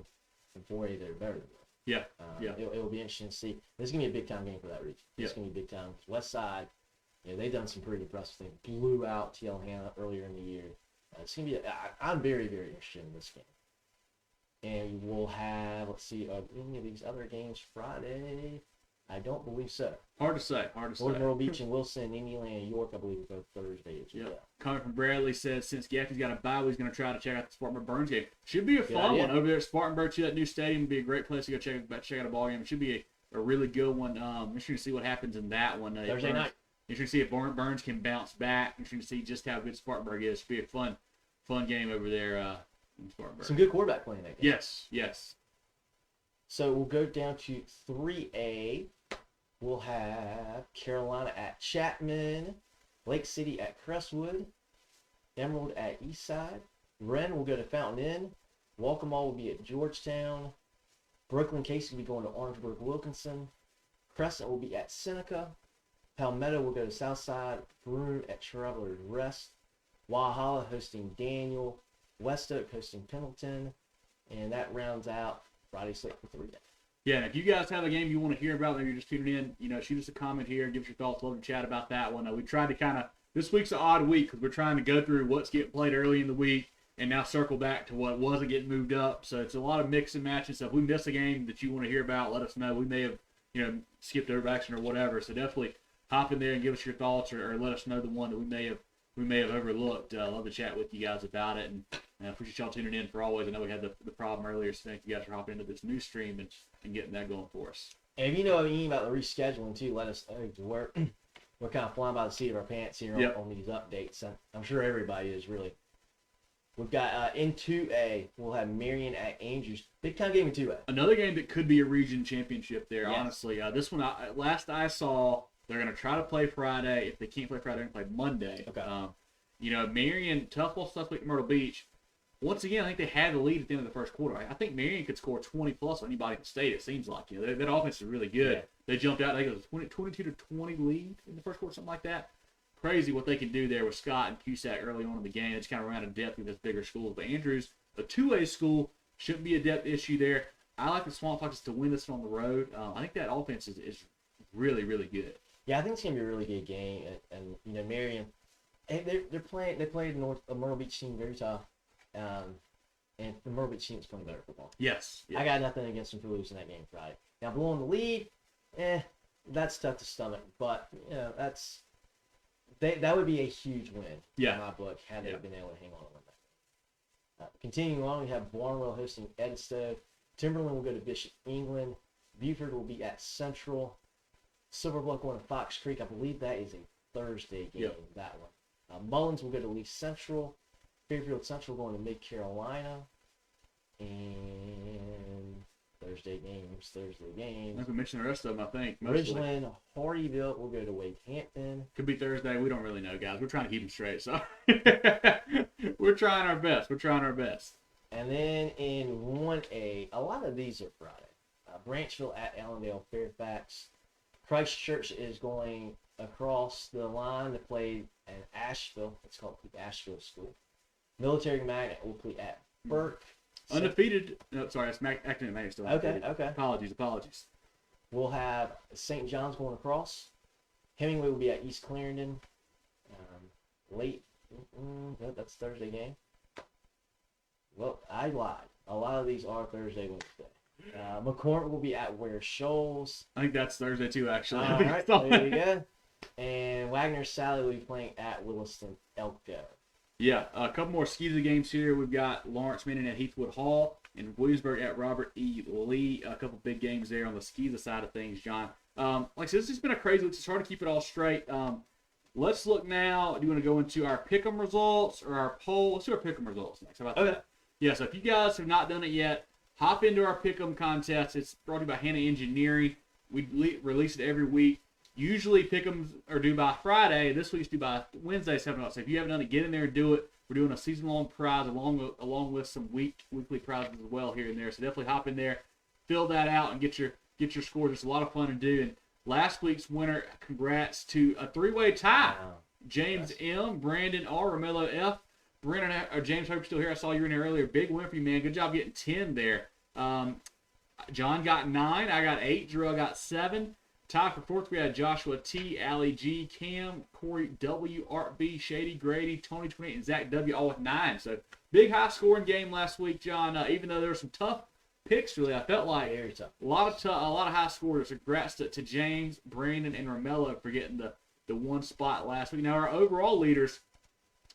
4A that are better than them. Yeah. It'll be interesting to see. This is going to be a big-time game for that region. It's going to be big time. West Side, they've done some pretty impressive things. Blew out TL Hanna earlier in the year. It's going to be I'm very, very interested in this game. And we'll have, let's see, any of these other games Friday? I don't believe so. Hard to say. Fort Myrtle Beach and Wilson, Indiana, and York, I believe, are both Thursdays. Yeah. Coming from Bradley says since Gaffney's got a bye, he's going to try to check out the Spartanburg-Burns game. Should be a fun one over there at Spartanburg. To that new stadium would be a great place to go check out a ball game. It should be a really good one. Interesting to see what happens in that one. Thursday night. Interesting to see if Burns can bounce back. Interesting to see just how good Spartanburg is. Should be a fun game over there in Spartanburg. Some good quarterback playing that game. Yes. So we'll go down to 3A. We'll have Carolina at Chapman, Lake City at Crestwood, Emerald at Eastside, Wren will go to Fountain Inn, Waccamaw will be at Georgetown, Brooklyn Casey will be going to Orangeburg Wilkinson, Crescent will be at Seneca, Palmetto will go to Southside, Broome at Travelers Rest, Walhalla hosting Daniel, West Oak hosting Pendleton, and that rounds out Friday slate for 3 days. Yeah, and if you guys have a game you want to hear about, maybe you're just tuning in, shoot us a comment here, give us your thoughts, love to chat about that one. We tried to this week's an odd week because we're trying to go through what's getting played early in the week and now circle back to what wasn't getting moved up. So it's a lot of mix and match and stuff. If we miss a game that you want to hear about, let us know. We may have, skipped over action or whatever. So definitely hop in there and give us your thoughts or let us know the one that we may have overlooked. Love to chat with you guys about it, and appreciate y'all tuning in for always. I know we had the problem earlier, so thank you guys for hopping into this new stream and getting that going for us. And if you know anything about the rescheduling too, let us know. We're kind of flying by the seat of our pants here on these updates. I'm sure everybody is really. We've got in 2A, we'll have Marion at Andrews. Big time game in 2A. Another game that could be a region championship there, yes. Honestly. This one, last I saw, they're going to try to play Friday. If they can't play Friday, they're going to play Monday. Okay. Marion, tough loss last week at Myrtle Beach. Once again, I think they had the lead at the end of the first quarter. I think Marion could score 20-plus on anybody in the state, it seems like. That offense is really good. Yeah. They jumped out. I think it was a 22-20 lead in the first quarter, something like that. Crazy what they can do there with Scott and Cusack early on in the game. They just kind of ran out of depth with this bigger schools. But Andrews, a 2A school, shouldn't be a depth issue there. I like the Swamp Foxes to win this one on the road. I think that offense is really, really good. Yeah, I think it's gonna be a really good game, and you know, Marion, they're playing. They played a Myrtle Beach team very tough, and the Myrtle Beach team is playing better football. Yes. I got nothing against them for losing that game Friday. Now blowing the lead, that's tough to stomach, but you know that would be a huge win in my book had they been able to hang on and win that. Continuing on, we have Barnwell hosting Edisto. Timberland will go to Bishop England. Buford will be at Central. Silverbluff going to Fox Creek. I believe that is a Thursday game, that one. Mullins will go to Lee Central. Fairfield Central going to Mid-Carolina. And Thursday games. I think we mentioned the rest of them, I think. Ridgeland, Hardyville will go to Wade Hampton. Could be Thursday. We don't really know, guys. We're trying to keep them straight, so we're trying our best. And then in 1A, a lot of these are Friday. Branchville at Allendale Fairfax. Christchurch is going across the line to play in Asheville. It's called Asheville School. Military Magnet will play at Burke. Undefeated. No, sorry, that's Acton Magnet still undefeated. Okay. Apologies. We'll have St. John's going across. Hemingway will be at East Clarendon. That's Thursday game. Well, I lied. A lot of these are Thursday, Wednesday. McCormick will be at Ware Shoals. I think that's Thursday too, actually. All right, there you go. And Wagner Sally will be playing at Williston Elko. Yeah, a couple more Skeezer games here. We've got Lawrence Manning at Heathwood Hall and Williamsburg at Robert E. Lee. A couple big games there on the Skeezer side of things, John. Like I said, this has been a crazy week. It's hard to keep it all straight. Let's look now. Do you want to go into our pick'em results or our poll? Let's do our pick'em results next. How about that? Yeah, so if you guys have not done it yet, hop into our pick'em contest. It's brought to you by Hanna Engineering. We release it every week. Usually pick'ems are due by Friday. This week's due by Wednesday, 7 o'clock. So if you haven't done it, get in there and do it. We're doing a season-long prize along with some weekly prizes as well here and there. So definitely hop in there, fill that out, and get your scores. It's a lot of fun to do. And last week's winner, congrats to a three-way tie. Wow. James M., Brandon R., Romello F., James, hope you're still here. I saw you in there earlier. Big win for you, man. Good job getting 10 there. John got 9. I got 8. Drew, I got 7. Tie for fourth, we had Joshua T, Allie G, Cam, Corey W, Art B, Shady, Grady, Tony 28, and Zach W all with 9. So big high-scoring game last week, John. Even though there were some tough picks, really, I felt like very tough. A lot of high scorers. Congrats to James, Brandon, and Romello for getting the one spot last week. Now our overall leaders,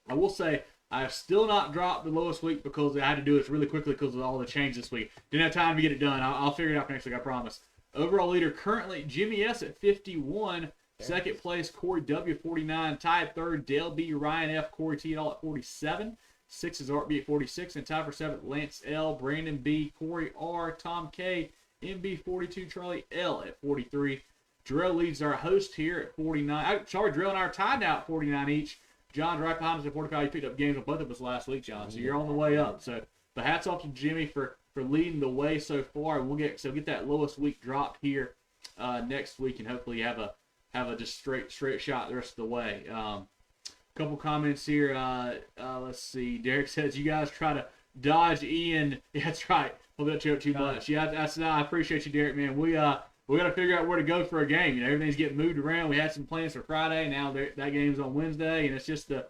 I will say, I have still not dropped the lowest week because I had to do this really quickly because of all the changes this week. Didn't have time to get it done. I'll figure it out next week, I promise. Overall leader currently Jimmy S at 51. Second place Corey W 49. Tied third Dale B, Ryan F, Corey T all at 47. 6 is Art B at 46. And tied for 7th Lance L, Brandon B, Corey R, Tom K, MB 42, Charlie L at 43. Darrell leads our host here at 49. Darrell and I are tied now at 49 each. John's right behind us at 45. You picked up games on both of us last week, John. So you're on the way up. So the hats off to Jimmy for leading the way so far. And we'll get that lowest week dropped here next week, and hopefully have a just straight shot the rest of the way. Couple comments here. Let's see. Derek says you guys try to dodge Ian. Yeah, that's right. Hold that up too much. Yeah, I appreciate you, Derek, man. We got to figure out where to go for a game. You know, everything's getting moved around. We had some plans for Friday. Now that game's on Wednesday, and it's just a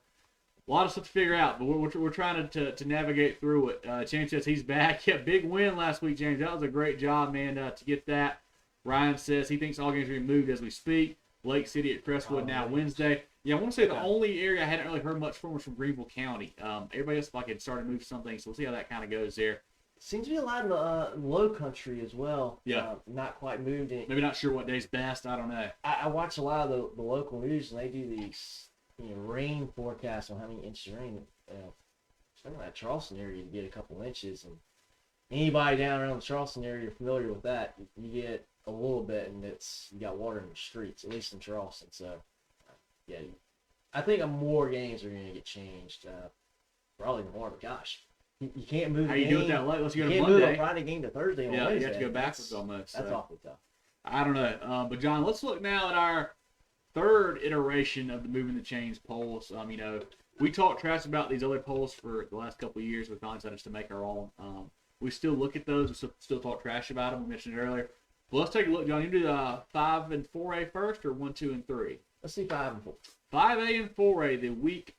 lot of stuff to figure out. But we're trying to navigate through it. James says he's back. Yeah, big win last week, James. That was a great job, man, to get that. Ryan says he thinks all games are being moved as we speak. Lake City at Crestwood now Wednesday. Yeah, I want to say the only area I hadn't really heard much from was from Greenville County. Everybody else had started to move something, so we'll see how that kind of goes there. Seems to be a lot in the low country as well. Yeah. Not quite moved. Maybe not sure what day's best. I don't know. I watch a lot of the local news, and they do these rain forecasts on how many inches of rain. Especially that Charleston area, you get a couple inches. And anybody down around the Charleston area familiar with that, you get a little bit, and you got water in the streets, at least in Charleston. So, yeah, I think more games are going to get changed. Probably more, but gosh. You can't move. How you do it that late? Unless you go to Monday. Monday. Move a Friday game to Thursday. On Wednesday. You have to go backwards almost. That's awfully tough. I don't know, but John, let's look now at our third iteration of the Moving the Chains polls. We talked trash about these other polls for the last couple of years. We finally decided to make our own. we still look at those. We still talk trash about them. We mentioned it earlier. But let's take a look, John. You do 5 and 4A first, or 1, 2, and 3? Let's see 5 and 4. 5A and 4A, the week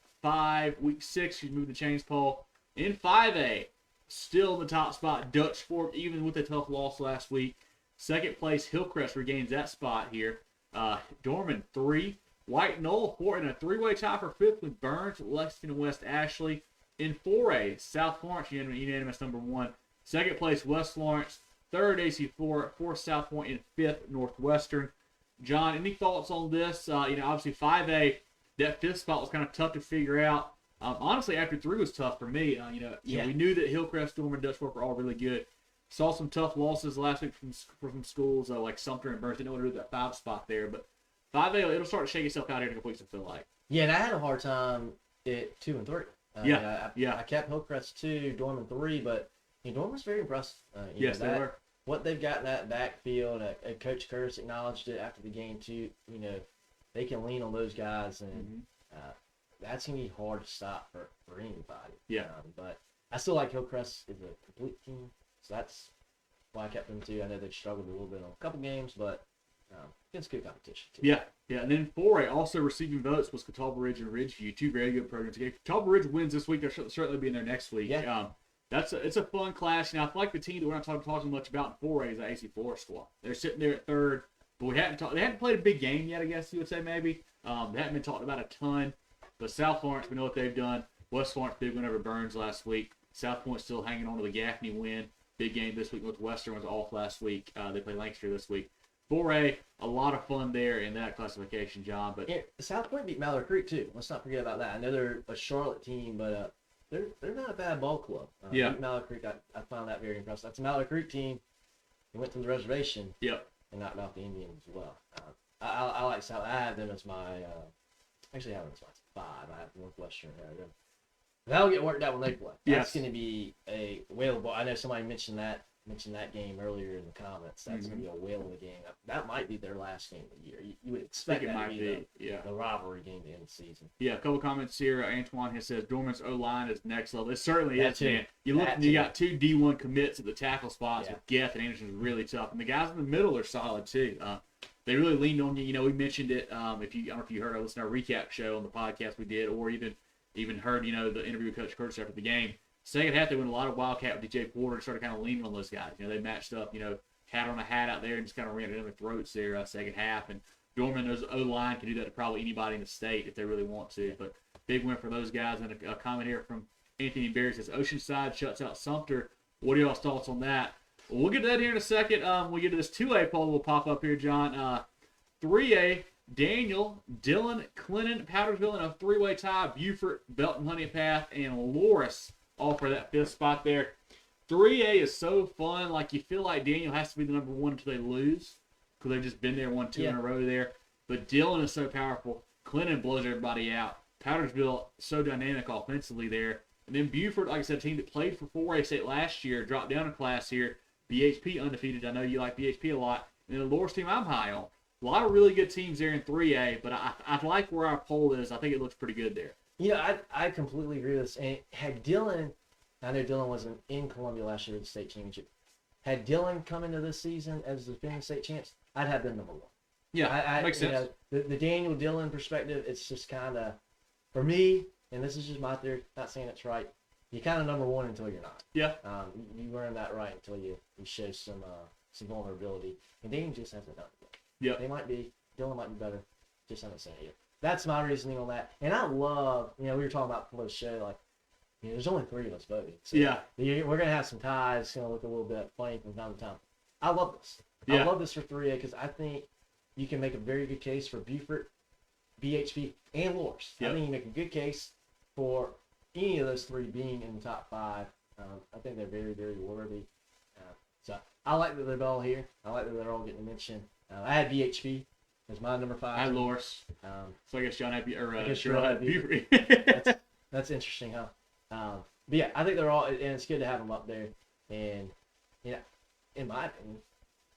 6, you move the chains poll. In 5A, still in the top spot, Dutch Fork, even with a tough loss last week. Second place, Hillcrest regains that spot here. Dorman 3. White Knoll 4 in a 3-way tie for 5th with Burns, Lexington, and West Ashley. In 4A, South Florence unanimous number 1. Second place, West Florence. Third, AC4. Fourth, South Point. And 5th, Northwestern. John, any thoughts on this? Obviously 5A, that 5th spot was kind of tough to figure out. Honestly, after 3 was tough for me. We knew that Hillcrest, Dorman, and Dutch Fork were all really good. Saw some tough losses last week from schools like Sumter and Burns. Didn't know what to do with that 5 spot there, but 5A, it'll start to shake itself out here in a couple weeks, I feel like. Yeah, and I had a hard time at 2 and 3. I kept Hillcrest 2, Dorman 3, but Dorman's very impressive. Yes, they were. What they've got in that backfield, Coach Curtis acknowledged it after the game too. They can lean on those guys, and that's gonna be hard to stop for anybody. Yeah. But I still like Hillcrest as a complete team, so that's why I kept them too. I know they struggled a little bit on a couple games, but it's good competition too. Yeah. And then 4A, also receiving votes was Catawba Ridge and Ridgeview, 2 very good programs. If Catawba Ridge wins this week, they'll certainly be in there next week. Yeah. It's a fun clash. Now, I feel like the team that we're not talking much about in 4A is the AC4 squad. They're sitting there at 3rd, but they hadn't played a big game yet, I guess you would say maybe. They haven't been talked about a ton. But South Florence, we know what they've done. West Florence, big win over Burns last week. South Point still hanging on to the Gaffney win. Big game this week. Northwestern was off last week. They play Lancaster this week. 4A, a lot of fun there in that classification, John. But South Point beat Mallard Creek too. Let's not forget about that. I know they're a Charlotte team, but they're not a bad ball club. Beat Mallard Creek, I found that very impressive. That's a Mallard Creek team. They went to the reservation. Yep. And knocked out the Indians as well. I like South. I have them as my. Actually, I have them as my 5. I have Northwestern there. That'll get worked out when they play. That's going to be a whale ball. I know somebody mentioned that game earlier in the comments. That's going to be a whale of a game. That might be their last game of the year. You would expect that to be the rivalry game to end the season. Yeah, a couple of comments here. Antoine has said Dorman's O-line is next level. It certainly is, man. You look, you got 2 D1 commits at the tackle spots with Geth and Anderson is really tough, and the guys in the middle are solid too. They really leaned on you. We mentioned it. I don't know if you heard, I listened to our recap show on the podcast we did, or even heard the interview with Coach Curtis after the game. Second half, they went a lot of Wildcat with DJ Porter and started kind of leaning on those guys. They matched up, hat on a hat out there and just kind of ran it in their throats there second half. And Dorman, those O-line can do that to probably anybody in the state if they really want to. But big win for those guys. And a comment here from Anthony Berry says, Oceanside shuts out Sumter. What are y'all's thoughts on that? Well, we'll get to that here in a second. We'll get to this 2A poll that will pop up here, John. 3A, Daniel, Dillon, Clinton, Powdersville in a 3-way tie. Beaufort, Belton-Honea Path, and Loris all for that 5th spot there. 3A is so fun. Like, you feel like Daniel has to be the number 1 until they lose because they've just been there 1-2 in a row there. But Dillon is so powerful. Clinton blows everybody out. Powdersville so dynamic offensively there. And then Beaufort, like I said, a team that played for 4A state last year, dropped down a class here. BHP undefeated. I know you like BHP a lot. And then the Loris team I'm high on. A lot of really good teams there in 3A, but I like where our poll is. I think it looks pretty good there. I completely agree with this. And had Dillon, I know Dillon wasn't in Columbia last year at the state championship. Had Dillon come into this season as the defending state champs, I'd have them number 1. Yeah, makes sense. The Daniel Dillon perspective, it's just kind of, for me, and this is just my theory, not saying it's right, you're kind of number 1 until you're not. Yeah. You earn that right until you show some vulnerability. And Daniel just hasn't done it yet. Yeah. Dillon might be better, just haven't seen it yet. That's my reasoning on that. And I love, we were talking about before the show, like, there's only 3 of us voting. So we're going to have some ties. It's going to look a little bit funny from time to time. I love this. I love this for 3A because I think you can make a very good case for Beaufort, BHP, and Loris. I think you make a good case for any of those 3 being in the top 5. I think they're very, very worthy. So I like that they're all here. I like that they're all getting mentioned. I had BHP as my number 5. I had Loris. So I guess John had Beaufort. That's interesting, huh? But yeah, I think they're all, and it's good to have them up there. And in my opinion,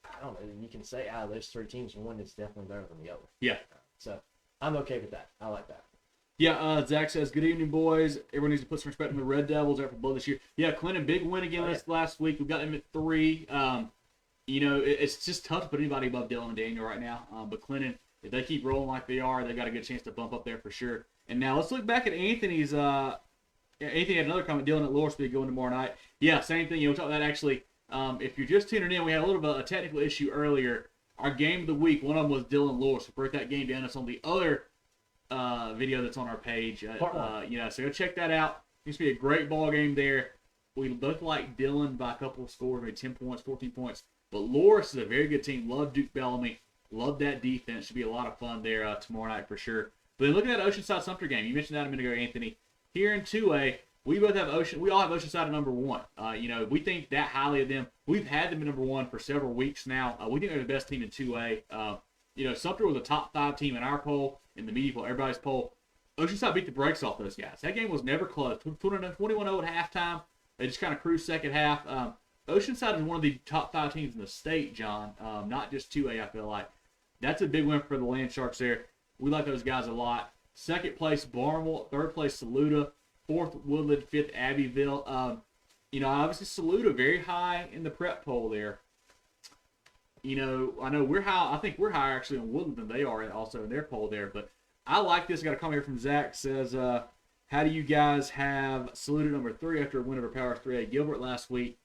I don't know, you can say out of those 3 teams, one is definitely better than the other. Yeah. So I'm okay with that. I like that. Yeah, Zach says, good evening, boys. Everyone needs to put some respect on the Red Devils after blow this year. Yeah, Clinton, big win again last week. We got them at 3. It's just tough to put anybody above Dillon and Daniel right now. But Clinton, if they keep rolling like they are, they've got a good chance to bump up there for sure. And now let's look back at Anthony's. Anthony had another comment. Dillon at Lower Speed going tomorrow night. Yeah, same thing. We'll talk about that actually. If you're just tuning in, we had a little bit of a technical issue earlier. Our game of the week, one of them was Dillon Lower. So break that game down. It's on the other video that's on our page. So go check that out. Used to be a great ball game there. We both like Dillon by a couple of scores, maybe 10 points, 14 points. But Loris is a very good team. Love Duke Bellamy. Love that defense. Should be a lot of fun there tomorrow night for sure. But then look at that Oceanside Sumter game. You mentioned that a minute ago, Anthony. Here in 2A, we all have Oceanside at number 1. We think that highly of them. We've had them at number 1 for several weeks now. We think they're the best team in 2A. Sumter was a top 5 team in our poll, in the media poll, everybody's poll. Oceanside beat the brakes off those guys. That game was never close. 21-0 at halftime. They just kind of cruised second half. Oceanside is one of the top 5 teams in the state, John. Not just 2A, I feel like. That's a big win for the Land Sharks there. We like those guys a lot. Second place, Barnwell. Third place, Saluda. Fourth, Woodland. Fifth, Abbeville. Obviously Saluda very high in the prep poll there. I know we're high. I think we're higher actually on Woodland than they are also in their poll there. But I like this. I got a comment here from Zach. Says, how do you guys have Saluda number 3 after a win over Powers 3A Gilbert last week?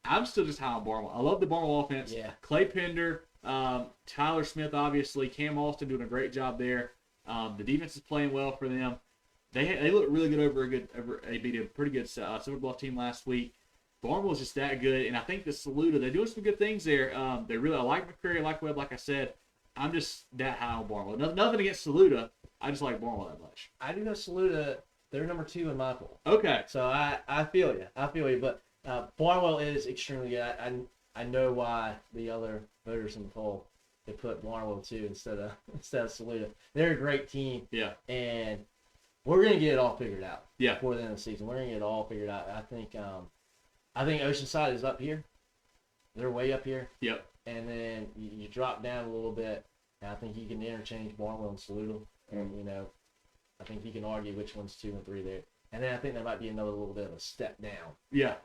I'm still just high on Barnwell. I love the Barnwell offense. Yeah. Clay Clay Pender, Tyler Smith, obviously. Cam Austin doing a great job there. The defense is playing well for them. They look really good they beat a pretty good Silver Bluff team last week. Barnwell's just that good, and I think the Saluda, they're doing some good things there. I like McCreary, I like Webb, like I said. I'm just that high on Barnwell. Nothing against Saluda. I just like Barnwell that much. I do know Saluda. They're number 2 in my poll. Okay. So I feel you. But Barnwell is extremely good. I know why the other voters in the poll they put Barnwell 2 instead of Saluda. They're a great team. Yeah. And we're gonna get it all figured out. Yeah. Before the end of the season, we're gonna get it all figured out. I think Oceanside is up here. They're way up here. Yep. And then you drop down a little bit. And I think you can interchange Barnwell and Saluda. And I think you can argue which one's 2 and 3 there. And then I think there might be another little bit of a step down. Yeah.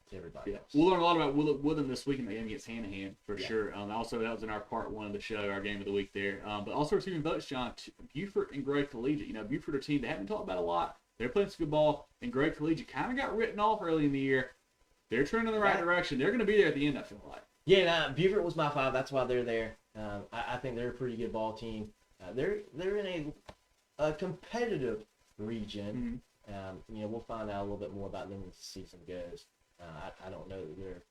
To everybody else. We'll learn a lot about Woodland this week in the game against Hanahan for sure. Also, that was in our part 1 of the show, our game of the week there. But also receiving votes, John, Beaufort and Gray Collegiate. Beaufort are a team they haven't talked about a lot. They're playing some good ball, and Gray Collegiate kind of got written off early in the year. They're turning in the right direction. They're going to be there at the end, I feel like. Yeah, Beaufort was my 5. That's why they're there. I think they're a pretty good ball team. They're in a competitive region. Mm-hmm. We'll find out a little bit more about them as the season goes. I don't know that they're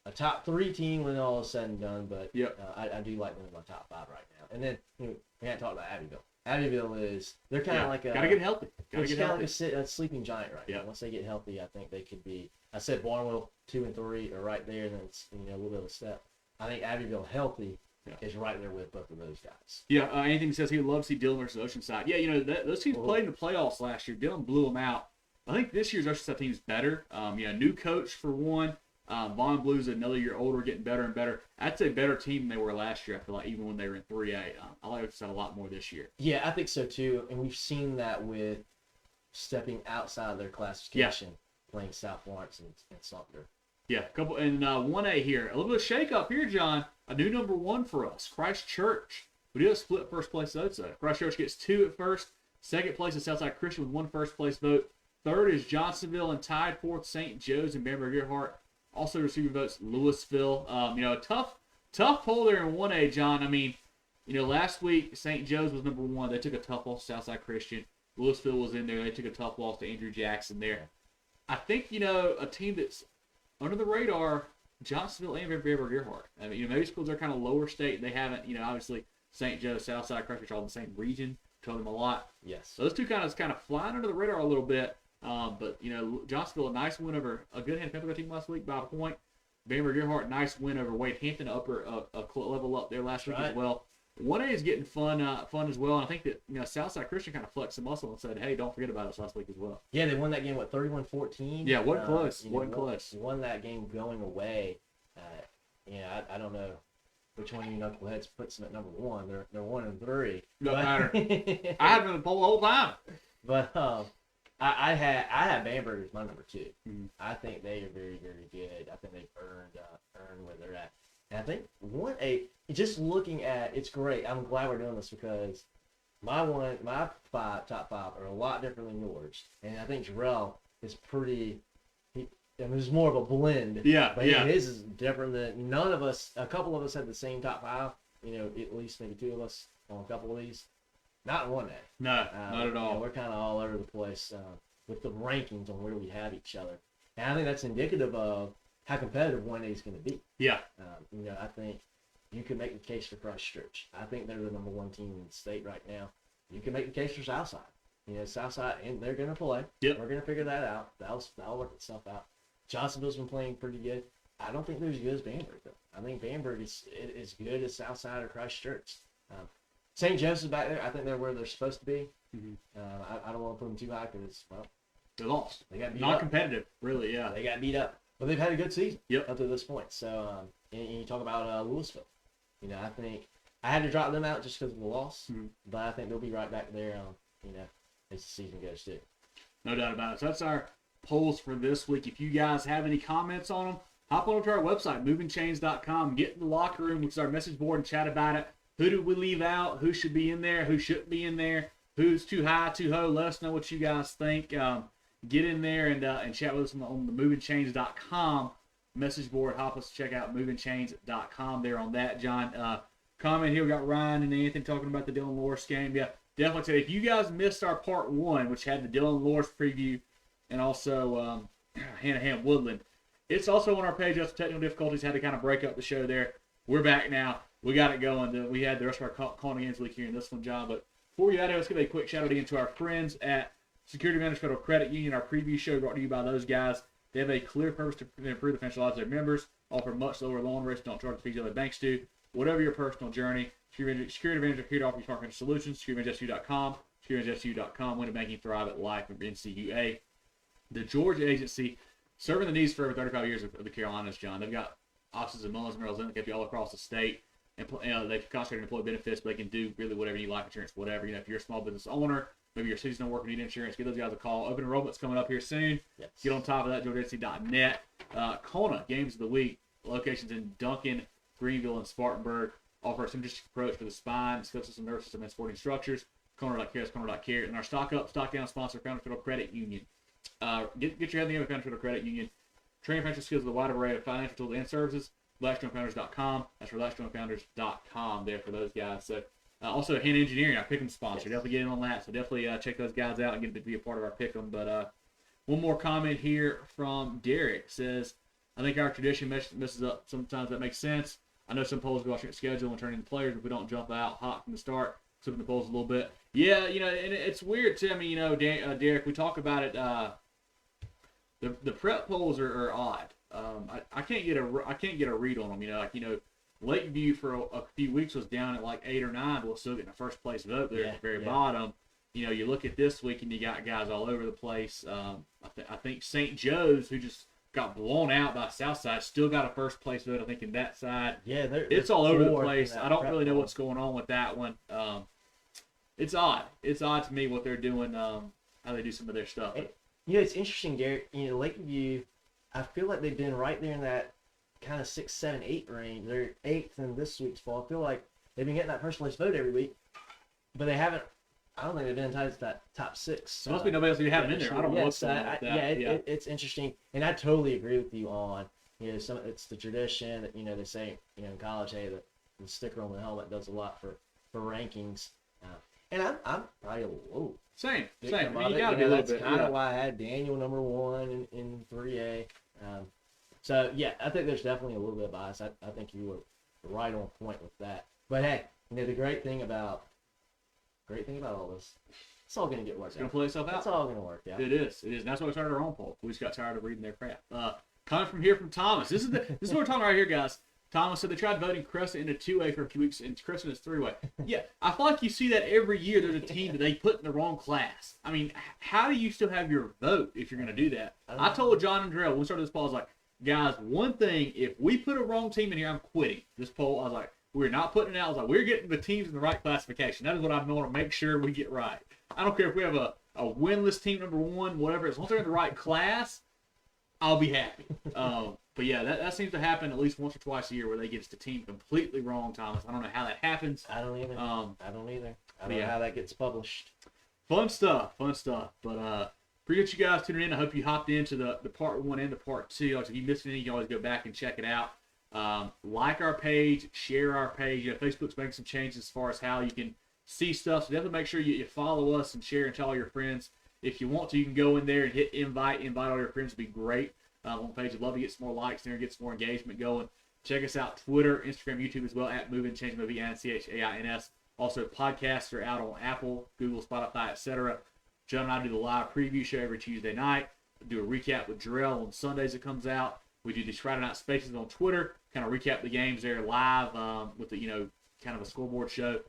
a top 3 team when all is said and done, but I do like them in my top 5 right now. And then we haven't talked about Abbeville. Abbeville they're kind of like gotta get healthy. They're kind of like a sleeping giant right now. Once they get healthy, I think they could be. I said Barnwell 2 and 3 are right there, and then it's a little bit of a step. I think Abbeville healthy is right there with both of those guys. Yeah, Anthony says he would love to see Dillon versus Oceanside. Yeah, those teams played in the playoffs last year. Dillon blew them out. I think this year's Oceanside team is better. New coach for one. Vaughn Blues another year older, getting better and better. That's a better team than they were last year, I feel like, even when they were in 3A. I like Oceanside a lot more this year. Yeah, I think so too. And we've seen that with stepping outside of their classification, playing South Lawrence and Sumter. Yeah, a couple and 1A here. A little bit of shake-up here, John. A new number 1 for us, Christchurch. We did a split first place vote, so Christchurch gets 2 at first. Second place is Southside Christian with 1 first place vote. Third is Johnsonville, and tied fourth St. Joe's and Bamberg-Earhart. Also receiving votes, Louisville. A tough poll there in 1A, John. Last week St. Joe's was number 1. They took a tough loss to Southside Christian. Louisville was in there. They took a tough loss to Andrew Jackson there. I think, a team that's under the radar, Johnsonville and Bamberg-Earhart. Maybe schools are kind of lower state. They haven't, obviously St. Joe's, Southside Christian are all in the same region. Told them a lot. Yes. Those two kind of flying under the radar a little bit. But Johnsonville, a nice win over a good hand Pembroke team last week by a point. Bamberg-Earhart, nice win over Wade Hampton, upper level up there last week as well. 1A is getting fun as well, and I think that Southside Christian kind of flexed the muscle and said, "Hey, don't forget about us last week as well." Yeah, they won that game 31-14. Yeah, wasn't close. Wasn't close. Won that game going away. I don't know. which one of you knuckleheads puts them at number 1. They're 1 and 3. No matter. I had been in the poll the whole time. But I had Bamberg as my number 2. Mm-hmm. I think they are very, very good. I think they've earned where they're at. And I think just looking at, it's great. I'm glad we're doing this because my top 5 are a lot different than yours. And I think Jarrell is pretty. There's more of a blend. Yeah, but yeah. His is different than none of us. A couple of us had the same top 5. At least maybe 2 of us on a couple of these. Not in one day. No, not at all. We're kind of all over the place with the rankings on where we have each other. And I think that's indicative of how competitive 1A is going to be. Yeah. I think you can make the case for Christchurch. I think they're the number 1 team in the state right now. You can make the case for Southside. Southside, and they're going to play. Yep. We're going to figure that out. That'll work itself out. Johnsonville's been playing pretty good. I don't think they're as good as Bamberg, though. I think Bamberg is as good as Southside or Christchurch. St. Joseph's back there. I think they're where they're supposed to be. Mm-hmm. I don't want to put them too high because, they lost. They got beat Not up. competitive, really, yeah. They got beat up. But they've had a good season Yep. up to this point. So, and you talk about Louisville. I think I had to drop them out just because of the loss. Mm-hmm. But I think they'll be right back there, as the season goes, too. No doubt about it. So that's our polls for this week. If you guys have any comments on them, hop on over to our website, movingchains.com. Get in the locker room, which is our message board, and chat about it. Who did we leave out? Who should be in there? Who shouldn't be in there? Who's too high, too low? Let us know what you guys think. Get in there and chat with us on the movingchains.com message board. Hop us check out movingchains.com there on that, John. Comment here. We got Ryan and Anthony talking about the Dillon Loris game. Yeah, definitely. Say if you guys missed our part 1, which had the Dillon Loris preview and also Hanahan Woodland, it's also on our page. That's technical difficulties. Had to kind of break up the show there. We're back now. We got it going. We had the rest of our calling games week here in this one, John. But before we get out of here, let's give a quick shout out again to our friends at Security Advantage Federal Credit Union. Our preview show brought to you by those guys. They have a clear purpose to improve the financial lives of their members, offer much lower loan rates, don't charge the fees other banks do. Whatever your personal journey, Security Advantage are here to offer you smart financial solutions. SecurityAdvantageSU.com. SecurityAdvantageSU.com. Win a banking, thrive at life from NCUA. The Georgia agency, serving the needs for over 35 years of the Carolinas, John. They've got offices in Mullins, Maryland, they all across the state. And they concentrate on employee benefits, but they can do really whatever you need, life insurance, whatever. If you're a small business owner, maybe you're a seasonal worker, need insurance, give those guys a call. Open enrollment's coming up here soon. Yes. Get on top of that, GeorgiaAgency.net. Kona, Games of the Week, locations in Duncan, Greenville, and Spartanburg. Offer a synergistic approach for the spine, skill system, nervous system, and sporting structures. Kona.care is Kona.care. And our Stock Up, Stock Down sponsor, Founders Federal Credit Union. Get your head in the game with Founders Federal Credit Union. Train financial skills with a wide array of financial tools and services. RelaxJoinFounders.com. That's RelaxJoinFounders.com there for those guys. So, also, Hanna Engineering, our Pick'em sponsor. Yes. Definitely get in on that. So, definitely check those guys out and get to be a part of our Pick'em. But one more comment here from Derek. Says, I think our tradition messes up. Sometimes that makes sense. I know some polls go off your schedule and turn into players if we don't jump out hot from the start. Slipping the polls a little bit. Yeah, and it's weird, too. I mean, Derek, we talk about it. The prep polls are odd. I can't get a read on them. Lakeview for a few weeks was down at like 8 or 9, but we'll still get the first place vote there at the very bottom. You look at this week and you got guys all over the place. I think St. Joe's, who just got blown out by Southside, still got a first place vote. I think in that side. Yeah, it's all over the place. I don't really know what's going on with that one. It's odd. It's odd to me what they're doing. How they do some of their stuff. It's interesting, Garrett. Lakeview, I feel like they've been right there in that kind of 6, 7, 8 range. They're 8th in this week's poll. I feel like they've been getting that first place vote every week, but they haven't. I don't think they've been entitled to that top 6. There must be nobody else who have them in there. I don't know what's going on with that. It's interesting, and I totally agree with you on. It's the tradition that they say in college, hey, the sticker on the helmet does a lot for rankings, and I'm probably a little same. I victim mean, of you it. got to be a little That's bit. kind of why I had Daniel number 1 in 3A. So yeah, I think there's definitely a little bit of bias. I think you were right on point with that. But hey, the great thing about all this, it's all gonna get worked out. It's gonna play itself out. It's all gonna work out. It is. And that's why we started our own poll. We just got tired of reading their crap. Coming from here from Thomas. This is what we're talking right here, guys. Thomas said they tried voting Crescent into 2A for a few weeks, and Crescent is 3A. Yeah, I feel like you see that every year. There's a team that they put in the wrong class. I mean, how do you still have your vote if you're going to do that? I told John and Darrell when we started this poll, I was like, guys, one thing, if we put a wrong team in here, I'm quitting this poll. I was like, We're not putting it out. I was like, we're getting the teams in the right classification. That is what I want to make sure we get right. I don't care if we have a winless team number 1, whatever. As long as they're in the right class, I'll be happy. But yeah, that seems to happen at least once or twice a year where they get the team completely wrong, Thomas. I don't know how that happens. I don't either. I don't know how that gets published. Fun stuff. But appreciate you guys tuning in. I hope you hopped into the part 1 and the part 2. Like, if you missed anything, you can always go back and check it out. Like our page, share our page. Facebook's making some changes as far as how you can see stuff. So definitely make sure you follow us and share and tell all your friends. If you want to, you can go in there and hit invite all your friends. It'd be great. On the page, I'd love to get some more likes there and get some more engagement going. Check us out Twitter, Instagram, YouTube as well at Movin the Chains, MovinChains. Also, podcasts are out on Apple, Google, Spotify, etc. John and I do the live preview show every Tuesday night. We do a recap with Jarrell on Sundays. It comes out. We do these Friday night spaces on Twitter. Kind of recap the games there live with the kind of a scoreboard show.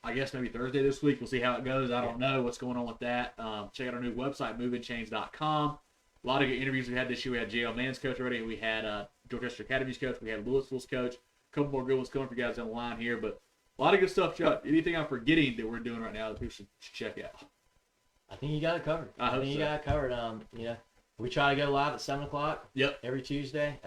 I guess maybe Thursday this week. We'll see how it goes. I don't know what's going on with that. Check out our new website, movinchains.com. A lot of good interviews we had this year. We had JL Mann's coach already. We had Dorchester Academy's coach. We had Louisville's coach. A couple more good ones coming for you guys on the line here. But a lot of good stuff, Chuck. Anything I'm forgetting that we're doing right now that people should check out? I think you got it covered. I think you got it covered. We try to go live at 7 o'clock. Yep. Every Tuesday.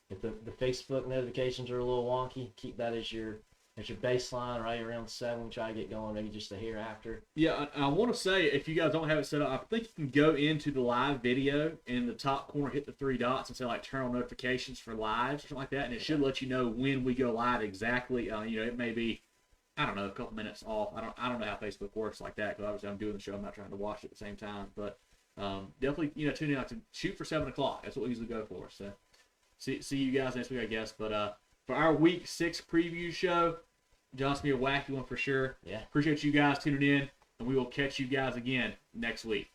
If the Facebook notifications are a little wonky, keep that as your baseline right around 7. We try to get going maybe just a hair after. Yeah, I want to say, if you guys don't have it set up, I think you can go into the live video in the top corner, hit the 3 dots and say like turn on notifications for lives or something like that, and it should let you know when we go live exactly. It may be, I don't know, a couple minutes off. I don't know how Facebook works like that, because obviously I'm doing the show. I'm not trying to watch it at the same time, but definitely tune in to shoot for 7 o'clock. That's what we usually go for. So see you guys next week, I guess. But for our week 6 preview show, John's gonna be a wacky one for sure. Yeah. Appreciate you guys tuning in, and we will catch you guys again next week.